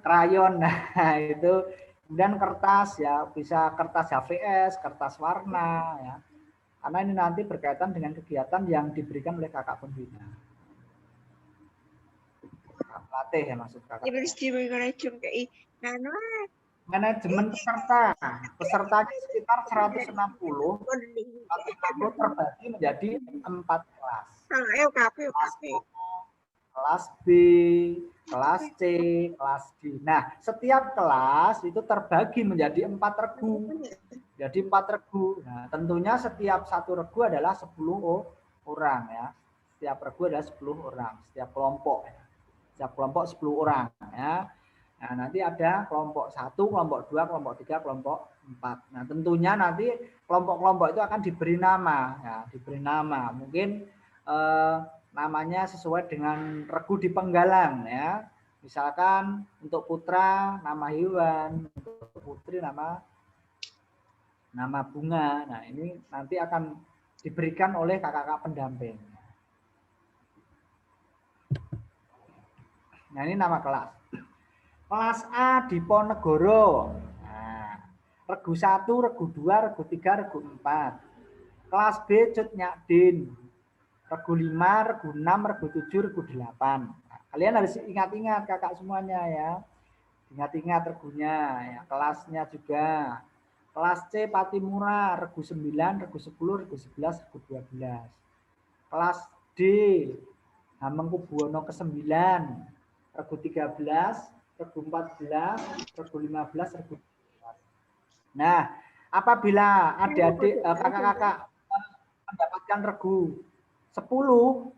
Krayon. Nah, itu kemudian kertas ya, bisa kertas HVS, kertas warna ya. Karena ini nanti berkaitan dengan kegiatan yang diberikan oleh kakak pembina. Kakak pelatih ya maksud kakak. Manajemen pesertanya sekitar 160 terbagi menjadi 4 kelas. Kelas B, kelas C, kelas D. Nah, setiap kelas itu terbagi menjadi 4 regu. Jadi 4 regu. Nah, tentunya setiap satu regu adalah 10 orang ya. Setiap regu adalah 10 orang, setiap kelompok. Setiap kelompok 10 orang ya. Nah, nanti ada kelompok 1, kelompok 2, kelompok 3, kelompok 4. Nah, tentunya nanti kelompok-kelompok itu akan diberi nama ya, diberi nama. Mungkin namanya sesuai dengan regu di penggalan ya. Misalkan untuk putra nama hewan, untuk putri nama bunga. Nah, ini nanti akan diberikan oleh kakak-kakak pendamping. Nah, ini nama kelas. Kelas A Diponegoro. Nah, regu 1, regu 2, regu 3, regu 4. Kelas B Cut Nyakdin. Regu 5, regu 6, regu 7, regu 8. Nah, kalian harus ingat-ingat kakak semuanya ya. Ingat-ingat regunya ya, kelasnya juga. Kelas C Patimura, regu 9, regu 10, regu 11, regu 12. Kelas D Hamengkubuwono ke-9, regu 13, regu 14, regu 15, regu 16. Nah, apabila adik-adik kakak-kakak mendapatkan regu 10,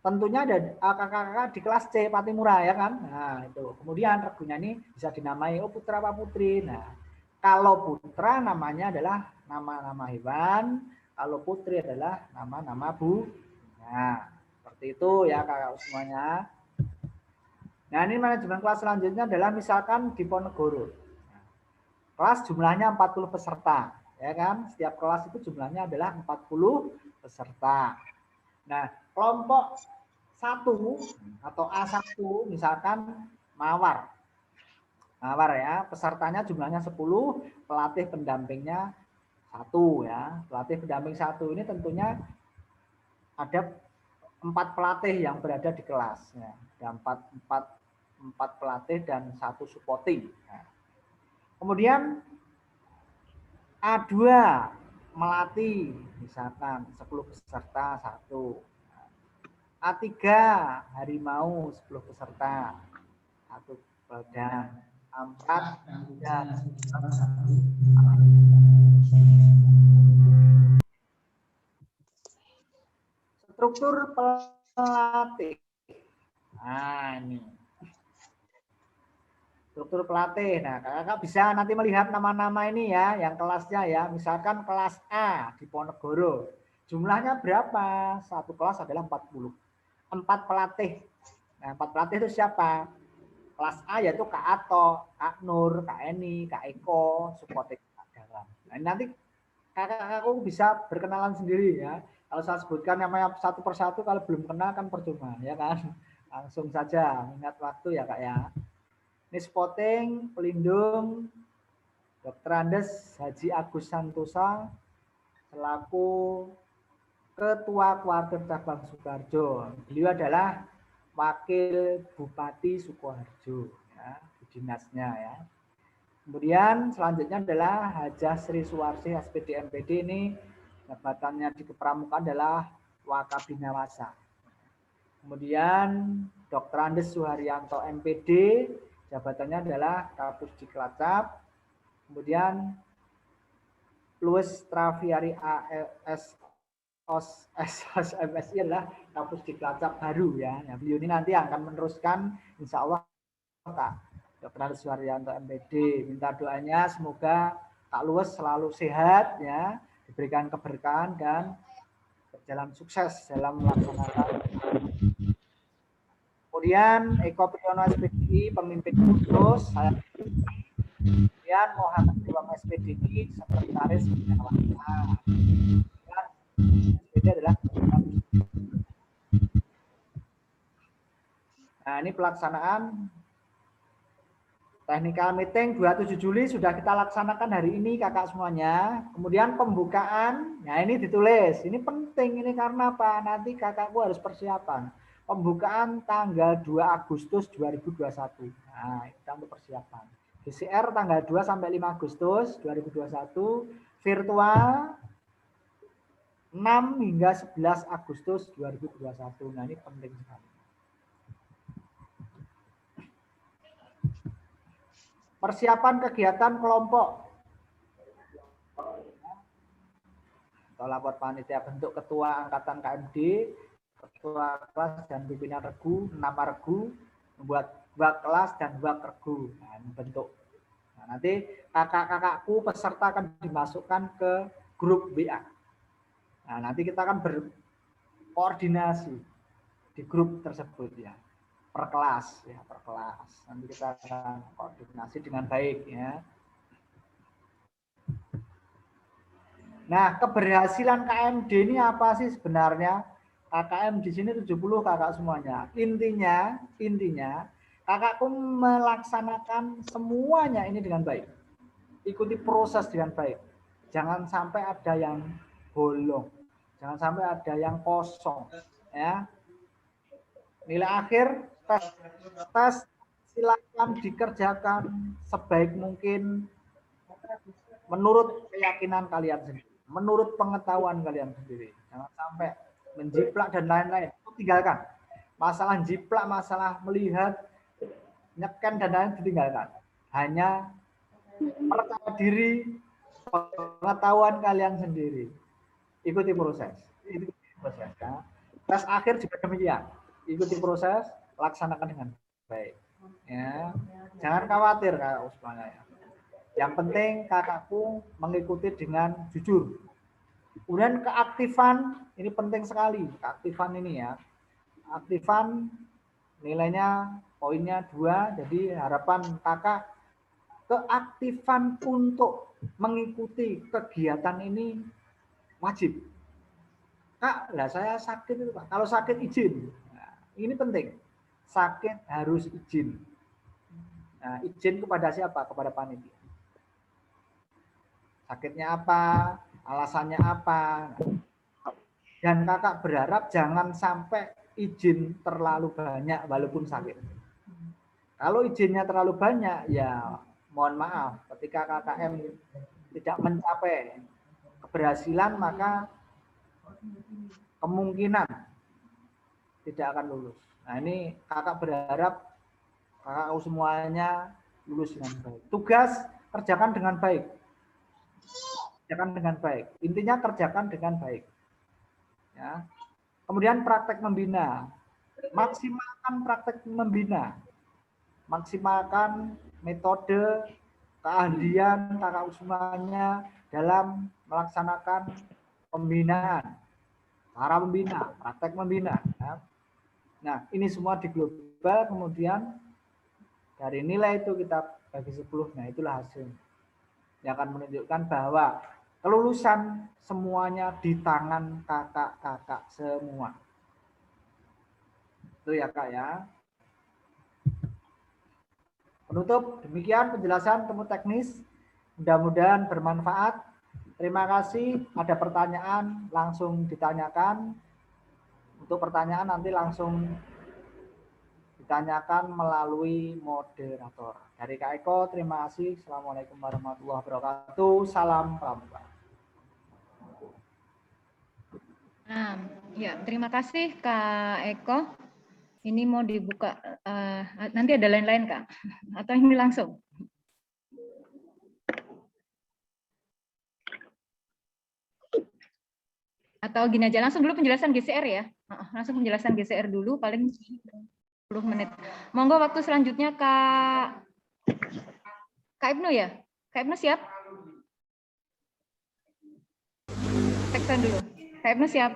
tentunya ada kakak-kakak di kelas C Patimura ya kan. Nah, itu. Kemudian regunya ini bisa dinamai putra apa putri. Nah, kalau putra namanya adalah nama-nama hewan, kalau putri adalah nama-nama bunga. Seperti itu ya kakak semuanya. Nah, ini manajemen kelas selanjutnya adalah misalkan Diponegoro. Kelas jumlahnya 40 peserta, ya kan? Setiap kelas itu jumlahnya adalah 40 peserta. Nah, kelompok 1 atau A1 misalkan Mawar. Mawar ya, pesertanya jumlahnya 10, pelatih pendampingnya 1 ya. Pelatih pendamping 1 ini tentunya ada 4 pelatih yang berada di kelas ya. Ada 4 pelatih dan 1 supporting. Nah, kemudian A2 melatih misalkan 10 peserta 1. A3 harimau 10 peserta 1 badan. A4 dan struktur pelatih. Nah, ini struktur pelatih. Nah, kakak bisa nanti melihat nama-nama ini ya, yang kelasnya ya. Misalkan kelas A Diponegoro. Jumlahnya berapa? Satu kelas adalah 40. 4 pelatih. Nah, 4 pelatih itu siapa? kelas A yaitu Kak Ato, Kak Nur, Kak Eni, Kak Eko, supporting Kak Dalam. Nah, nanti kakak-kakakku bisa berkenalan sendiri ya. Kalau saya sebutkan namanya satu persatu, kalau belum kenal kan percuma, ya kan? Langsung saja, ingat waktu ya Kak ya. Ini spotting, pelindung, Dr. Andes Haji Agus Santosa, selaku Ketua Kuartir Cabang Sukoharjo. Beliau adalah Wakil Bupati Sukoharjo, ya, di dinasnya ya. Kemudian selanjutnya adalah Hajah Sri Suwarsi SPD MPD, ini jabatannya di Kepramukaan adalah Wakabinawasa. Kemudian Dr. Andes Suharyanto MPD, jabatannya adalah Kapus Diklacap. Kemudian Louis Traviari AS MSI adalah Kapus Diklacap baru ya. Nah, beliau ini nanti akan meneruskan insya Allah Kak Dr. Andes Suharyanto MPD. Minta doanya semoga Kak Louis selalu sehat ya, diberikan keberkahan dan berjalan sukses dalam melaksanakan. Kemudian Eko Priyono SPDI pemimpin khusus, saya kemudian Muhammad Dewa SPDI sekretaris bidang wakil. SPD adalah nah ini pelaksanaan technical meeting 27 Juli sudah kita laksanakan hari ini kakak semuanya. Kemudian pembukaan, nah ini ditulis, ini penting ini karena apa? Nanti kakakku harus persiapan. Pembukaan tanggal 2 Agustus 2021. Nah, kita untuk persiapan. GCR tanggal 2 sampai 5 Agustus 2021, virtual 6 hingga 11 Agustus 2021. Nah, ini penting sekali. Persiapan kegiatan kelompok. Atau lapor panitia bentuk ketua angkatan KMD, ketua kelas dan pimpinan regu, nama regu, membuat wak kelas dan wak regu. Nah, bentuk. Nah, nanti kakak-kakakku peserta akan dimasukkan ke grup WA. Nah, nanti kita akan berkoordinasi di grup tersebut ya. Per kelas ya, per kelas. Nanti kita akan koordinasi dengan baik ya. Nah, keberhasilan KMD ini apa sih sebenarnya? KKM di sini 70 kakak semuanya. Intinya kakakku melaksanakan semuanya ini dengan baik. Ikuti proses dengan baik. Jangan sampai ada yang bolong. Jangan sampai ada yang kosong ya. Nilai akhir tes silakan dikerjakan sebaik mungkin menurut keyakinan kalian sendiri, menurut pengetahuan kalian sendiri. Jangan sampai menjiplak dan lain-lain. Itu tinggalkan. Masalah jiplak, masalah melihat, nyeken dan lain-lain ditinggalkan. Hanya percaya diri, pengetahuan kalian sendiri. Ikuti proses. Ikuti proses ya. Tes akhir juga demikian. Ikuti proses, laksanakan dengan baik. Ya, jangan khawatir kakak semuanya ya. Yang penting kakakku mengikuti dengan jujur. Kemudian keaktifan ini penting sekali. Keaktifan ini ya, aktifan nilainya poinnya 2. Jadi harapan kakak keaktifan untuk mengikuti kegiatan ini wajib. Kak, lah saya sakit itu Pak. Kalau sakit izin. Nah, ini penting. Sakit harus izin. Nah, izin kepada siapa? Kepada panitia. Sakitnya apa? Alasannya apa? Dan kakak berharap jangan sampai izin terlalu banyak walaupun sakit. Kalau izinnya terlalu banyak, ya mohon maaf. Ketika KKM tidak mencapai keberhasilan, maka kemungkinan tidak akan lulus. Nah ini kakak berharap kakak semuanya lulus dengan baik. Tugas kerjakan dengan baik. Kerjakan dengan baik. Intinya kerjakan dengan baik. Ya. Kemudian praktek membina. Maksimalkan praktek membina. Maksimalkan metode keahlian kakak semuanya dalam melaksanakan pembinaan. Cara membina, praktek membina. Ya. Nah, ini semua di global, kemudian Dari nilai itu kita bagi 10, nah itulah hasil yang akan menunjukkan bahwa kelulusan semuanya di tangan kakak-kakak semua. Itu ya Kak ya. Penutup, demikian penjelasan temu teknis. Mudah-mudahan bermanfaat. Terima kasih. Ada pertanyaan langsung ditanyakan. Untuk pertanyaan nanti langsung ditanyakan melalui moderator. Dari Kak Eko, terima kasih. Assalamualaikum warahmatullahi wabarakatuh. Salam pramuka.
Ya, terima kasih Kak Eko. Ini mau dibuka, nanti ada lain-lain Kak? Atau ini langsung? Atau gini aja, langsung dulu penjelasan GCR ya? Langsung penjelasan GCR dulu, paling 10 menit. Monggo waktu selanjutnya Kak Ibnu ya? Kak Ibnu siap? Ceksan dulu. Kak Ibnu siap?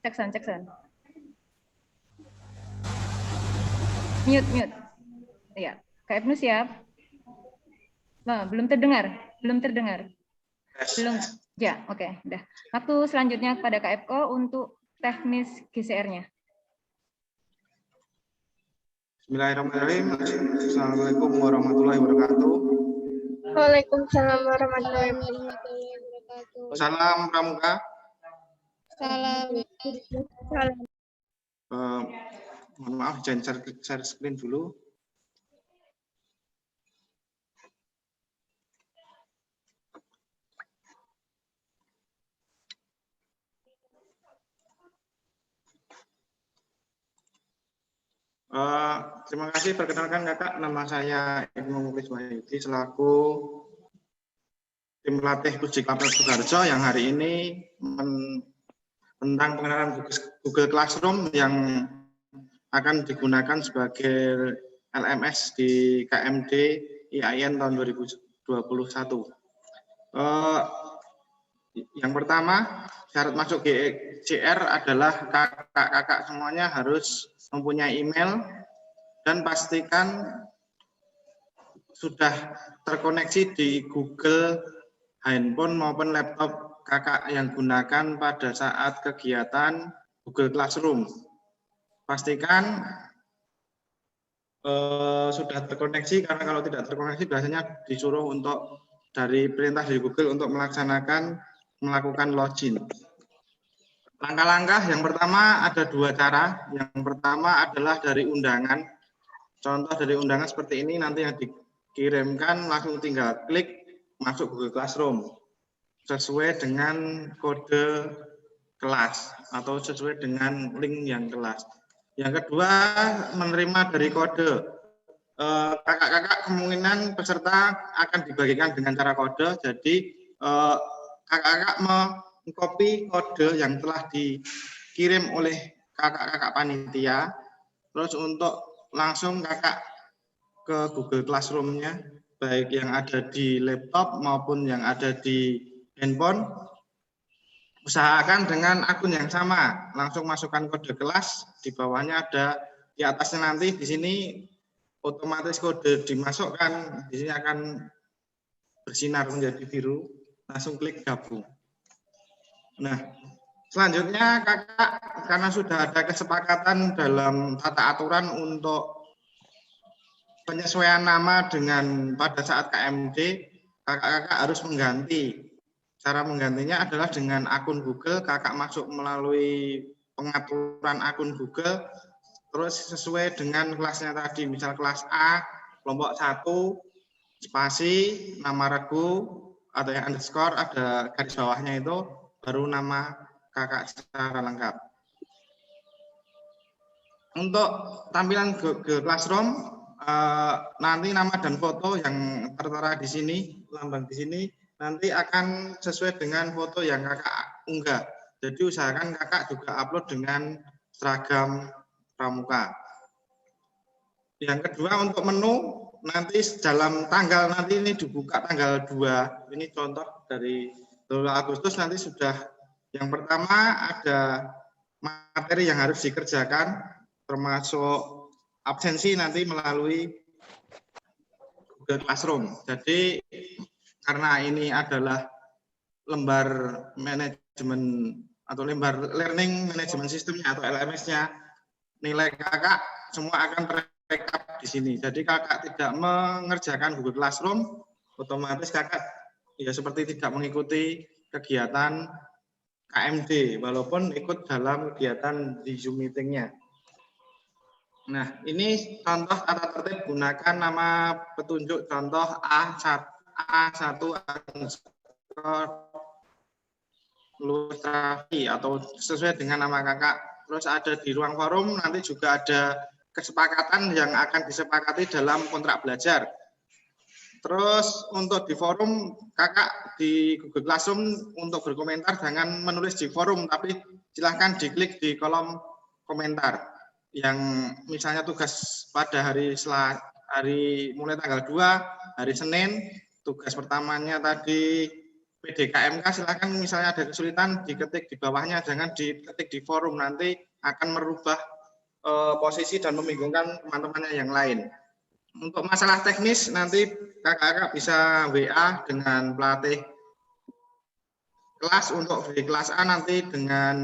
Ceksan. Mute. Ya, Kak Ibnu siap? Nah, belum terdengar. Belum. Ya, oke, udah. Waktu selanjutnya kepada Kak Eko untuk teknis GCR-nya.
Bismillahirrahmanirrahim. Assalamualaikum warahmatullahi wabarakatuh.
Waalaikumsalam warahmatullahi
wabarakatuh. Salam pramuka.
Salam.
Mohon maaf, jangan share screen dulu. Terima kasih. Perkenalkan Kakak, nama saya Ibnu Muklis Wahyudi selaku tim pelatih Pusdiklat Sukoharjo yang hari ini tentang pengenalan Google Classroom yang akan digunakan sebagai LMS di KMD IAIN tahun 2021. Yang pertama, syarat masuk GCR adalah kakak-kakak semuanya harus mempunyai email dan pastikan sudah terkoneksi di Google handphone maupun laptop kakak yang gunakan pada saat kegiatan Google Classroom. Pastikan sudah terkoneksi, karena kalau tidak terkoneksi biasanya disuruh untuk dari perintah dari Google untuk melakukan login. Langkah-langkah yang pertama ada 2 cara. Yang pertama adalah dari undangan. Contoh dari undangan seperti ini, nanti yang dikirimkan langsung tinggal klik masuk Google Classroom sesuai dengan kode kelas atau sesuai dengan link yang kelas. Yang kedua, menerima dari kode. Kakak-kakak kemungkinan peserta akan dibagikan dengan cara kode, jadi kakak-kakak mengcopy kode yang telah dikirim oleh kakak-kakak panitia, terus untuk langsung kakak ke Google Classroom-nya, baik yang ada di laptop maupun yang ada di handphone, usahakan dengan akun yang sama, langsung masukkan kode kelas, di bawahnya ada, di atasnya nanti di sini otomatis kode dimasukkan, di sini akan bersinar menjadi biru, langsung klik gabung. Nah, selanjutnya kakak, karena sudah ada kesepakatan dalam tata aturan untuk penyesuaian nama dengan pada saat KMD, kakak-kakak harus mengganti. Cara menggantinya adalah dengan akun Google, kakak masuk melalui pengaturan akun Google, terus sesuai dengan kelasnya tadi, misal kelas A, kelompok 1, spasi, nama regu, atau yang underscore, ada garis bawahnya itu, baru nama kakak secara lengkap. Untuk tampilan Google Classroom, nanti nama dan foto yang tertera di sini, lambang di sini, nanti akan sesuai dengan foto yang kakak unggah. Jadi usahakan kakak juga upload dengan seragam pramuka. Yang kedua, untuk menu, nanti dalam tanggal, nanti ini dibuka tanggal 2, ini contoh dari 2 Agustus, nanti sudah yang pertama ada materi yang harus dikerjakan, termasuk absensi nanti melalui Google Classroom. Jadi karena ini adalah lembar manajemen atau lembar learning management systemnya atau LMS-nya, nilai kakak semua akan terekap di sini. Jadi kakak tidak mengerjakan Google Classroom, otomatis kakak ya seperti tidak mengikuti kegiatan KMD, walaupun ikut dalam kegiatan di Zoom meeting-nya. Nah, ini contoh tata tertib gunakan nama petunjuk contoh A1 ilustrasi atau sesuai dengan nama kakak. Terus ada di ruang forum, nanti juga ada kesepakatan yang akan disepakati dalam kontrak belajar. Terus untuk di forum, kakak di Google Classroom untuk berkomentar jangan menulis di forum, tapi silahkan diklik di kolom komentar. Yang misalnya tugas pada hari mulai tanggal 2, hari Senin, tugas pertamanya tadi PDKMK, silahkan misalnya ada kesulitan diketik di bawahnya, jangan diketik di forum, nanti akan merubah posisi dan membingungkan teman-temannya yang lain. Untuk masalah teknis nanti kakak-kakak bisa WA dengan pelatih kelas. Untuk di kelas A nanti dengan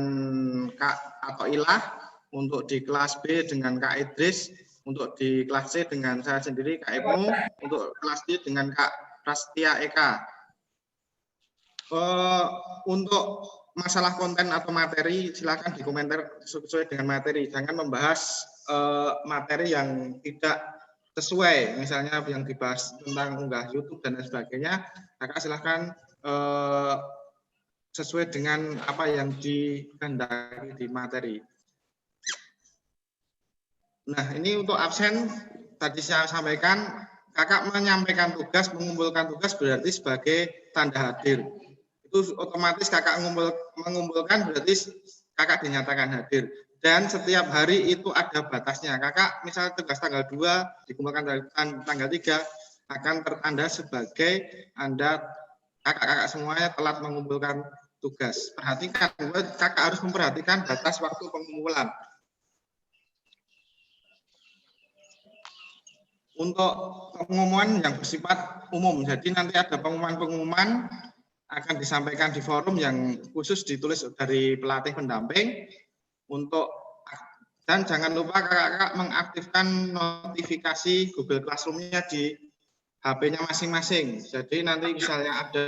Kak atau Ilah, untuk di kelas B dengan Kak Idris, untuk di kelas C dengan saya sendiri Kak Ibnu, untuk kelas D dengan Kak Prastia Eka. Untuk masalah konten atau materi silakan di komentar sesuai dengan materi, jangan membahas materi yang tidak sesuai, misalnya yang dibahas tentang unggah YouTube dan lain sebagainya, kakak silahkan sesuai dengan apa yang dikehendaki di materi. Nah, ini untuk absen tadi saya sampaikan, kakak menyampaikan tugas, mengumpulkan tugas berarti sebagai tanda hadir. Itu otomatis kakak mengumpulkan berarti kakak dinyatakan hadir. Dan setiap hari itu ada batasnya. Kakak misalnya tugas tanggal 2 dikumpulkan tanggal 3 akan tertanda sebagai Anda kakak-kakak semuanya telah mengumpulkan tugas. Perhatikan, kakak harus memperhatikan batas waktu pengumpulan. Untuk pengumuman yang bersifat umum, jadi nanti ada pengumuman-pengumuman akan disampaikan di forum yang khusus ditulis dari pelatih pendamping. Dan jangan lupa kakak-kakak mengaktifkan notifikasi Google Classroom-nya di HP-nya masing-masing. Jadi nanti misalnya ada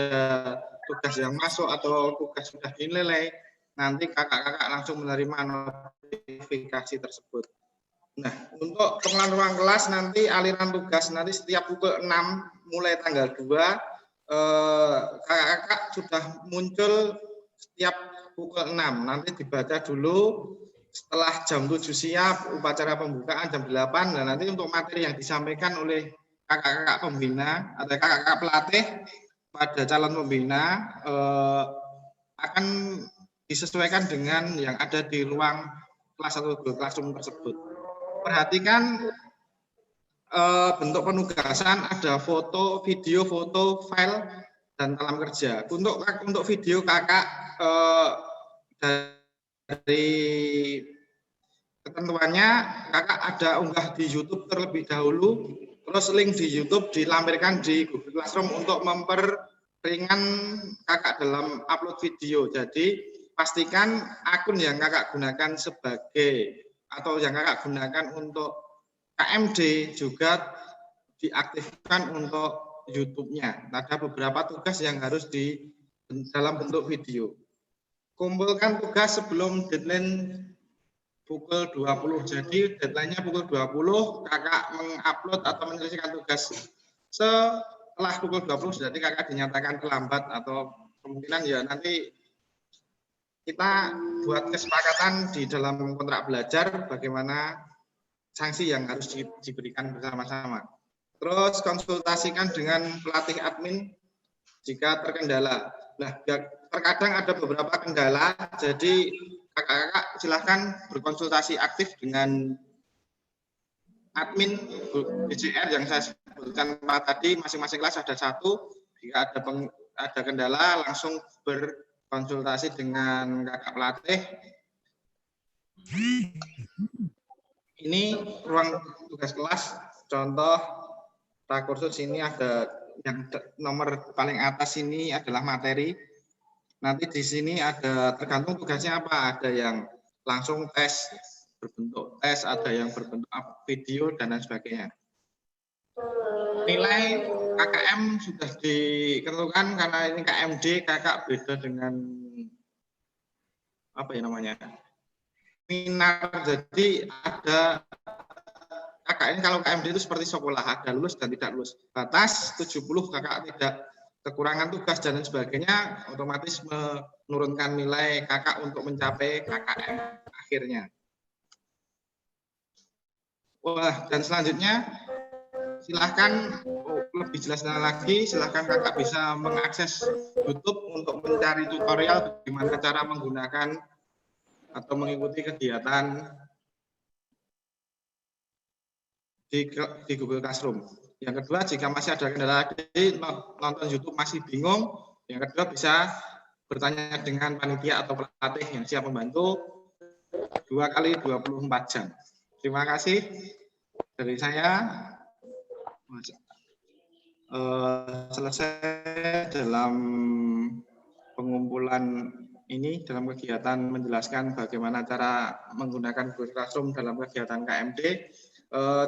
tugas yang masuk atau tugas sudah dinilai, nanti kakak-kakak langsung menerima notifikasi tersebut. Nah, untuk pengelolaan ruang kelas nanti aliran tugas nanti setiap pukul 6 mulai tanggal 2 kakak-kakak sudah muncul setiap pukul 6. Nanti dibaca dulu, setelah jam 7 siap upacara pembukaan jam 8. Dan nanti untuk materi yang disampaikan oleh kakak-kakak pembina atau kakak-kakak pelatih pada calon pembina akan disesuaikan dengan yang ada di ruang kelas atau Google Classroom tersebut. Perhatikan bentuk penugasan, ada foto, video, foto, file, dan dalam kerja. Untuk video kakak dari ketentuannya, kakak ada unggah di YouTube terlebih dahulu, terus link di YouTube dilampirkan di Google Classroom untuk memperingan kakak dalam upload video. Jadi pastikan akun yang kakak gunakan sebagai atau yang kakak gunakan untuk KMD juga diaktifkan untuk YouTube-nya. Ada beberapa tugas yang harus di dalam bentuk video. Kumpulkan tugas sebelum deadline pukul 20. Jadi deadline-nya pukul 20, kakak mengupload atau menyelesaikan tugas setelah pukul 20, jadi kakak dinyatakan terlambat atau kemungkinan ya nanti kita buat kesepakatan di dalam kontrak belajar bagaimana sanksi yang harus diberikan bersama-sama. Terus konsultasikan dengan pelatih admin jika terkendala. Nah, terkadang ada beberapa kendala, jadi kakak-kakak silahkan berkonsultasi aktif dengan admin BCR yang saya sebutkan tadi, masing-masing kelas ada satu. Jika ada kendala, langsung berkonsultasi dengan kakak pelatih. Ini ruang tugas kelas, contoh Prakursus ini ada yang nomor paling atas ini adalah materi. Nanti di sini ada tergantung tugasnya apa. Ada yang langsung tes, berbentuk tes, ada yang berbentuk video, dan lain sebagainya. Nilai KKM sudah ditentukan karena ini KMD, kakak beda dengan apa ya namanya? Minat. Jadi ada kakak ini kalau KMD itu seperti sekolah, ada lulus dan tidak lulus. Batas 70 kakak tidak kekurangan tugas dan lain sebagainya, otomatis menurunkan nilai kakak untuk mencapai KKM akhirnya. Wah, dan selanjutnya silahkan lebih jelasnya lagi, silahkan kakak bisa mengakses YouTube untuk mencari tutorial bagaimana cara menggunakan atau mengikuti kegiatan di Google Classroom. Yang kedua, jika masih ada kendala lagi, nonton YouTube masih bingung, yang kedua bisa bertanya dengan panitia atau pelatih yang siap membantu 2 kali 24 jam. Terima kasih dari saya. Selesai dalam pengumpulan ini dalam kegiatan menjelaskan bagaimana cara menggunakan Google Classroom dalam kegiatan KMD.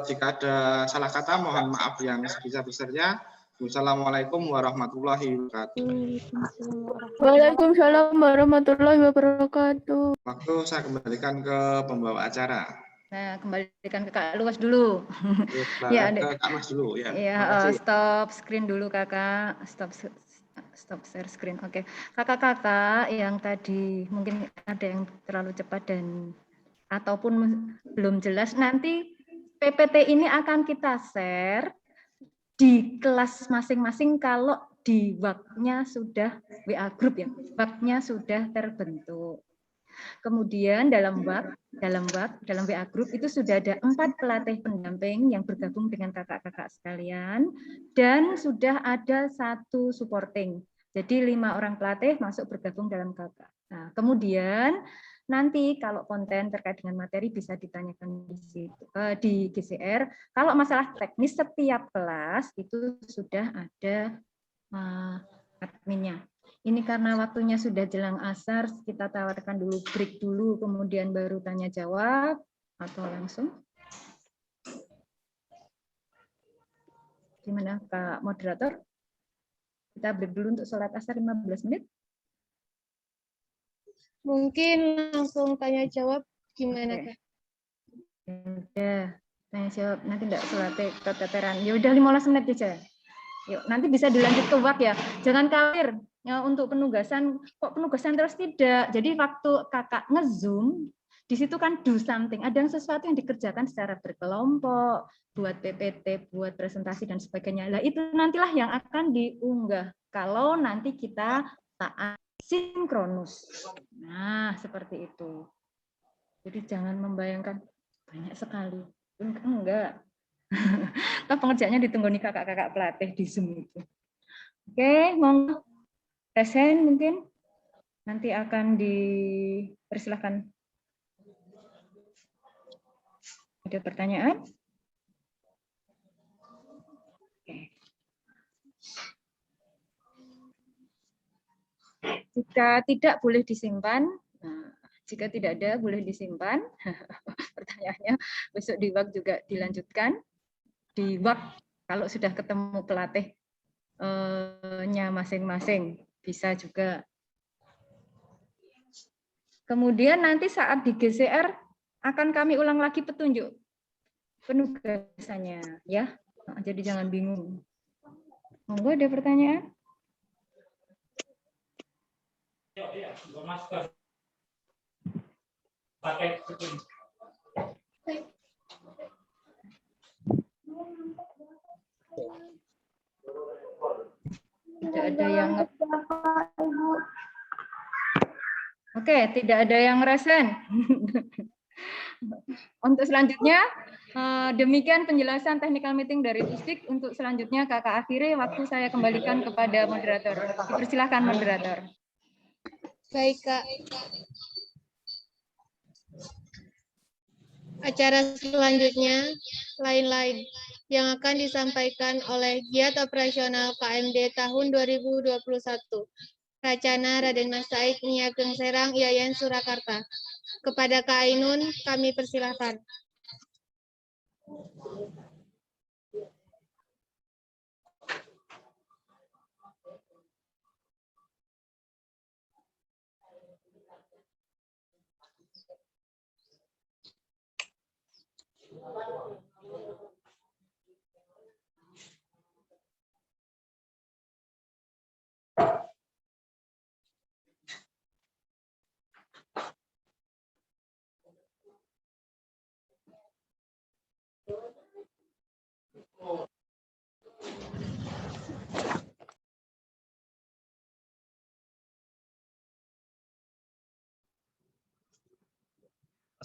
Jika ada salah kata, mohon maaf yang sebesar-besarnya. Wassalamualaikum warahmatullahi wabarakatuh.
Waalaikumsalam warahmatullahi wabarakatuh.
Waktu saya kembalikan ke pembawa acara.
Nah, kembalikan ke Kak Luas dulu.
Ya, ke Kak Mas dulu.
Ya, stop screen dulu kakak. Stop share screen. Oke, kakak-kakak yang tadi mungkin ada yang terlalu cepat dan ataupun belum jelas, nanti PPT ini akan kita share di kelas masing-masing kalau di WA-nya sudah WA group ya, WA-nya sudah terbentuk. Kemudian dalam WA group itu sudah ada 4 pelatih pendamping yang bergabung dengan kakak-kakak sekalian dan sudah ada 1 supporting. Jadi 5 orang pelatih masuk bergabung dalam kakak. Nah, kemudian nanti kalau konten terkait dengan materi bisa ditanyakan di situ di GCR. Kalau masalah teknis setiap kelas itu sudah ada adminnya. Ini karena waktunya sudah jelang asar, kita tawarkan dulu break dulu, kemudian baru tanya jawab atau langsung. Gimana Kak Moderator? Kita break dulu untuk sholat asar 15 menit.
Mungkin langsung tanya jawab gimana Kak?
Udah, tanya jawab nanti enggak sholatnya keteteran. Ya udah 15 menit aja. Yuk, nanti bisa dilanjut ke WA ya. Jangan khawatir. Ya, untuk penugasan, kok penugasan terus tidak. Jadi waktu kakak nge-zoom, di situ kan do something. Ada yang sesuatu yang dikerjakan secara berkelompok, buat PPT, buat presentasi dan sebagainya. Nah, itu nantilah yang akan diunggah. Kalau nanti kita saat sinkronus. Nah, seperti itu. Jadi jangan membayangkan banyak sekali. Enggak. Nah, pengerjaannya ditunggu nih kakak-kakak pelatih di Zoom itu. Oke, monggo. Present mungkin nanti akan dipersilakan. Ada pertanyaan? Oke. Jika tidak boleh disimpan, nah, jika tidak ada boleh disimpan. Pertanyaannya besok di WAK juga dilanjutkan. Di WAK kalau sudah ketemu pelatihnya masing-masing. Bisa juga. Kemudian nanti saat di GCR akan kami ulang lagi petunjuk penugasannya, ya. Nah, jadi jangan bingung. Monggo ada pertanyaan? Tidak ada yang Oke, tidak ada yang resen. Untuk selanjutnya, demikian penjelasan technical meeting dari Pusdik. Untuk selanjutnya kakak akhiri, waktu saya kembalikan kepada moderator. Dipersilakan moderator.
Baik Kak. Acara selanjutnya lain-lain. yang akan disampaikan oleh Giat Operasional KMD tahun 2021. Racana Raden Mas Said Nia Geng Serang IAIN Surakarta. Kepada Kak Ainun, kami persilahkan.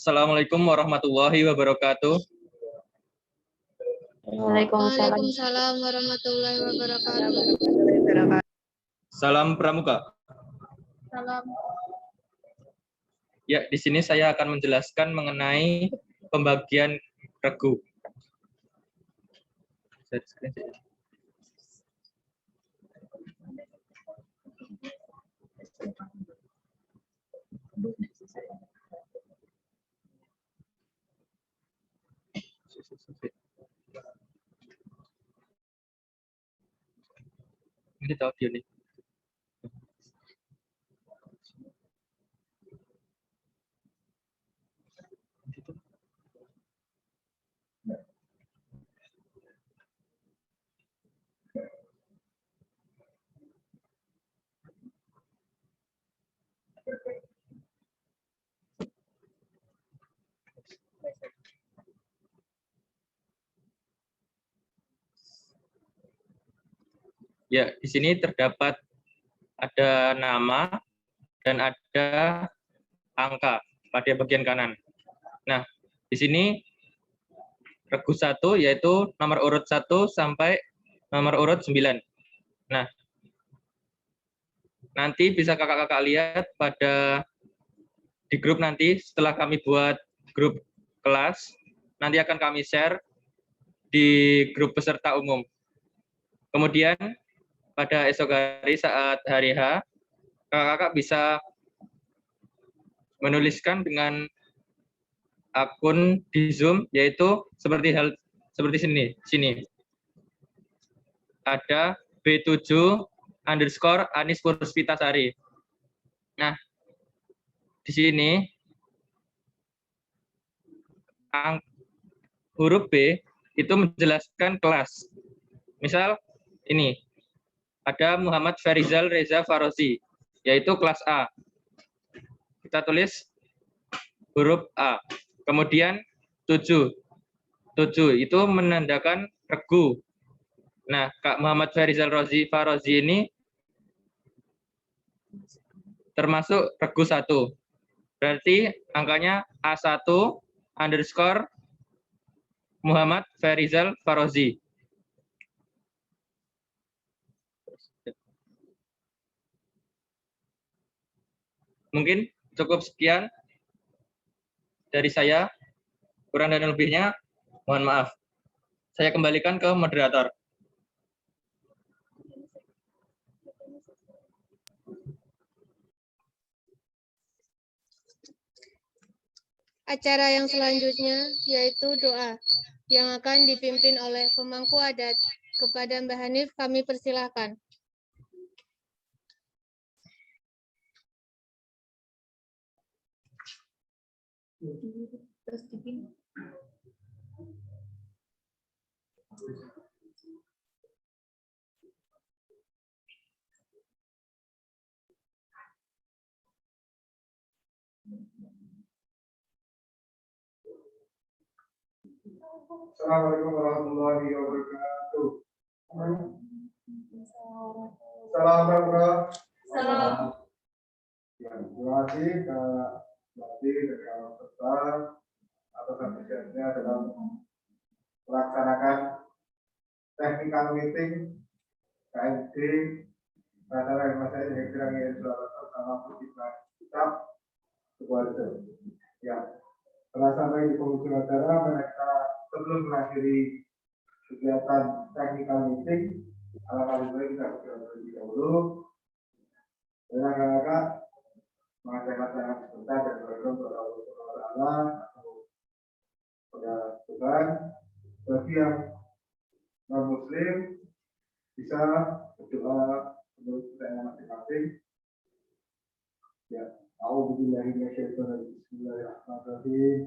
Assalamualaikum warahmatullahi wabarakatuh.
Waalaikumsalam warahmatullahi wabarakatuh.
Salam Pramuka.
Salam.
Ya, di sini saya akan menjelaskan mengenai pembagian regu. Ini audio nih. Ya, di sini terdapat ada nama dan ada angka pada bagian kanan. Nah, di sini regu 1 yaitu nomor urut 1 sampai nomor urut 9. Nah, nanti bisa kakak-kakak lihat pada di grup nanti setelah kami buat grup kelas, nanti akan kami share di grup peserta umum. Kemudian pada esok hari saat hari H, kakak-kakak bisa menuliskan dengan akun di Zoom, yaitu seperti sini. Ada B7_Anis Puspitasari. Nah, di sini huruf B itu menjelaskan kelas. Misal ini ada Muhammad Ferizal Reza Farozi, yaitu kelas A. Kita tulis huruf A. Kemudian 7 itu menandakan regu. Nah, Kak Muhammad Ferizal Farozi ini termasuk regu 1. Berarti angkanya A1 _ Muhammad Ferizal Farozi. Mungkin cukup sekian dari saya. Kurang dan lebihnya mohon maaf. Saya kembalikan ke moderator.
Acara yang selanjutnya yaitu doa yang akan dipimpin oleh pemangku adat. Kepada Mbak Hanif kami persilahkan.
Assalamualaikum warahmatullahi wabarakatuh. Assalamualaikum.
Salam.
Ya, terima kasih Kak Lati dan kawan peserta atas antusiasnya dalam melaksanakan technical meeting KMD Racana Raden Mas Said Nia Geng Serang IAIN Surakarta bersama Pusdiknas Kitab Sukoharjo. Ya, setelah sampai di penghujung acara, mereka sebelum mengakhiri
kegiatan technical meeting. Alangkah baik kita berdoa terlebih dahulu. Kakak-kakak mengatakan sebentar dan berdoa kepada Allah atau kepada Tuhan. Bagi yang non Muslim bisa berdoa menurut kita masing-masing. Ya, a'udzubillahi minasyaitonir rajim. Bismillahirrahmanirrahim.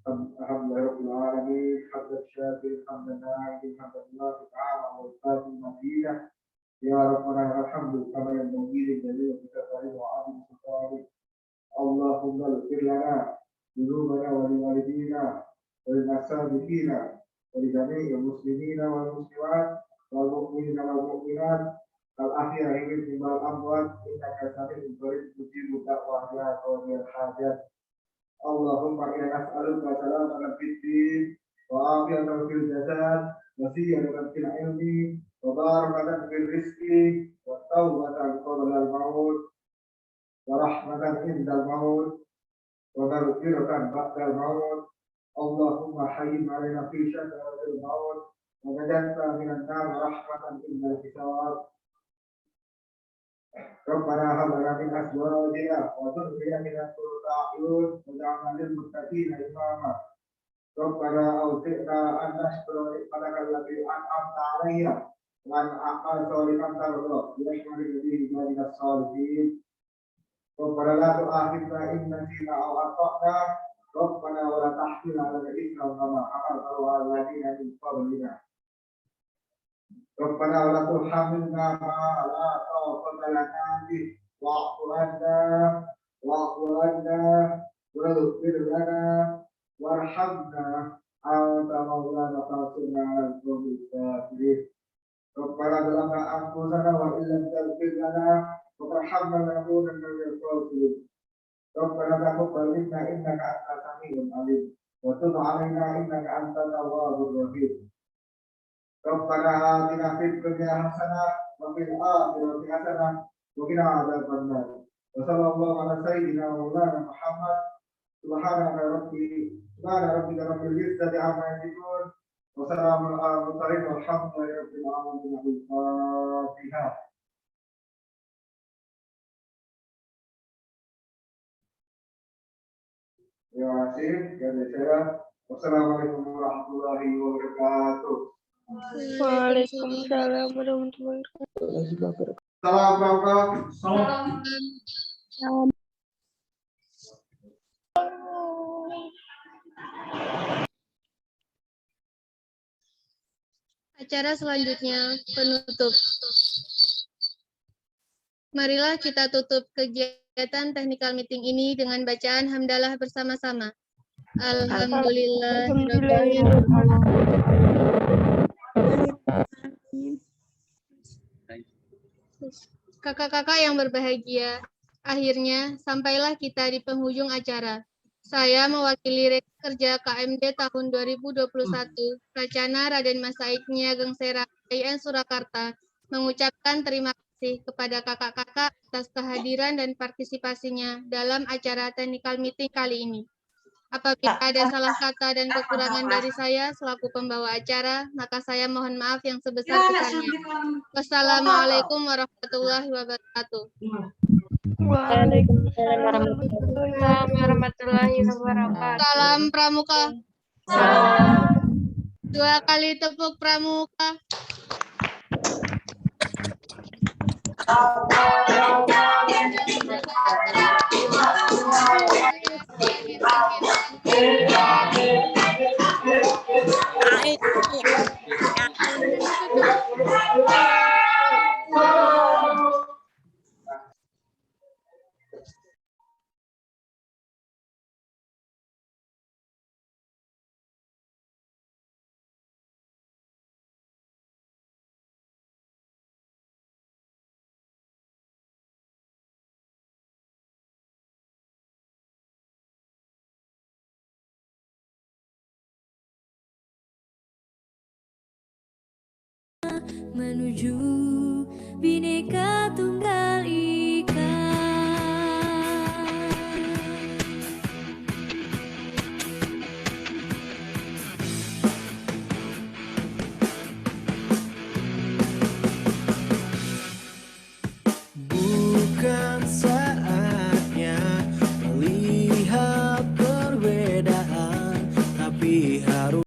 Alhamdulillahirabbil alamin. Hamdan syakirin hamdan na'imin hamdan lillahi ta'ala wa istaghfir madinah. Ya Rabbana alhamdu kama yanbaghi li jalali wajhika wa 'azimi sultanik. Allahumma ighfir lana dhunubana wa li walidina wa lil asabiqina wa li jami'il muslimina wal muslimat wal mu'minina wal mu'minat al ahya'i minhum wal amwat innaka sami'un qarib mujibu da'wah ya qawmil hajat. Allahumma inna nas'aluka salamatan fid din wa afiyatan fil jasad wa siyadatan fil ilmi wa barakatan fil rizqi wa tawbatan qabla al maut wa rahmatan indal maut wa maghfiratan ba'da al maut. Allahumma hayyin 'alaina fi syakaratil maut wa najatna minan nar rahmatan indal hisab. Rabbana hab lana min azwajina wa dhurriyyatina qurrata a'yun waj'alna lil muttaqina imama. Rabbana awzi'na an nashkura ni'mataka allati an'amta 'alayna wa an a'mal shalihan tarda yashmulu bihi ibadika as-salihin. Rabbana la tu'akhidhna in nasina aw akhtana. Rabbana wa la tahmil 'alaina isran kama hamaltahu 'ala alladziina min qablina. Rabbana wa la tuhammilna ma la taqata lana bih wa'fu 'anna waghfir lana warhamna anta maulana fansurna 'alal qawmil kafirin. Rabbana zalamna anfusana wa illam taghfir lana wa tarhamna lanakunanna minal khasirin. Rabbana taqabbal minna innaka antas samiul 'alim wa tub 'alaina innaka antat tawwabur rahim. Rabbana atina fid dunya hasanah wa fil akhirati hasanah wa qina adzaban nar. Wa sallallahu ala sayyidina wa maulana Muhammad. Subhana rabbika rabbil izzati amma yasifun wa salamun ala mursalin walhamdulillahi rabbil alamin. Al-Fatihah. Terima kasih. Dari saya, wassalamualaikum warahmatullahi wabarakatuh.
Waalaikumsalam warahmatullahi wabarakatuh.
Salam.
Acara selanjutnya penutup. Marilah kita tutup kegiatan technical meeting ini dengan bacaan hamdalah bersama-sama. Kakak-kakak yang berbahagia, akhirnya sampailah kita di penghujung acara. Saya mewakili rekan kerja KMD tahun 2021, Racana Raden Mas Said Niageng Sera IN Surakarta, mengucapkan terima kasih kepada kakak-kakak atas kehadiran dan partisipasinya dalam acara technical meeting kali ini. Apabila ada salah kata dan kekurangan dari saya selaku pembawa acara, maka saya mohon maaf yang sebesar-besarnya. Wassalamualaikum warahmatullahi wabarakatuh.
Waalaikumsalam warahmatullahi wabarakatuh.
Salam Pramuka. Dua kali tepuk Pramuka.
Menuju Bhinneka Tunggal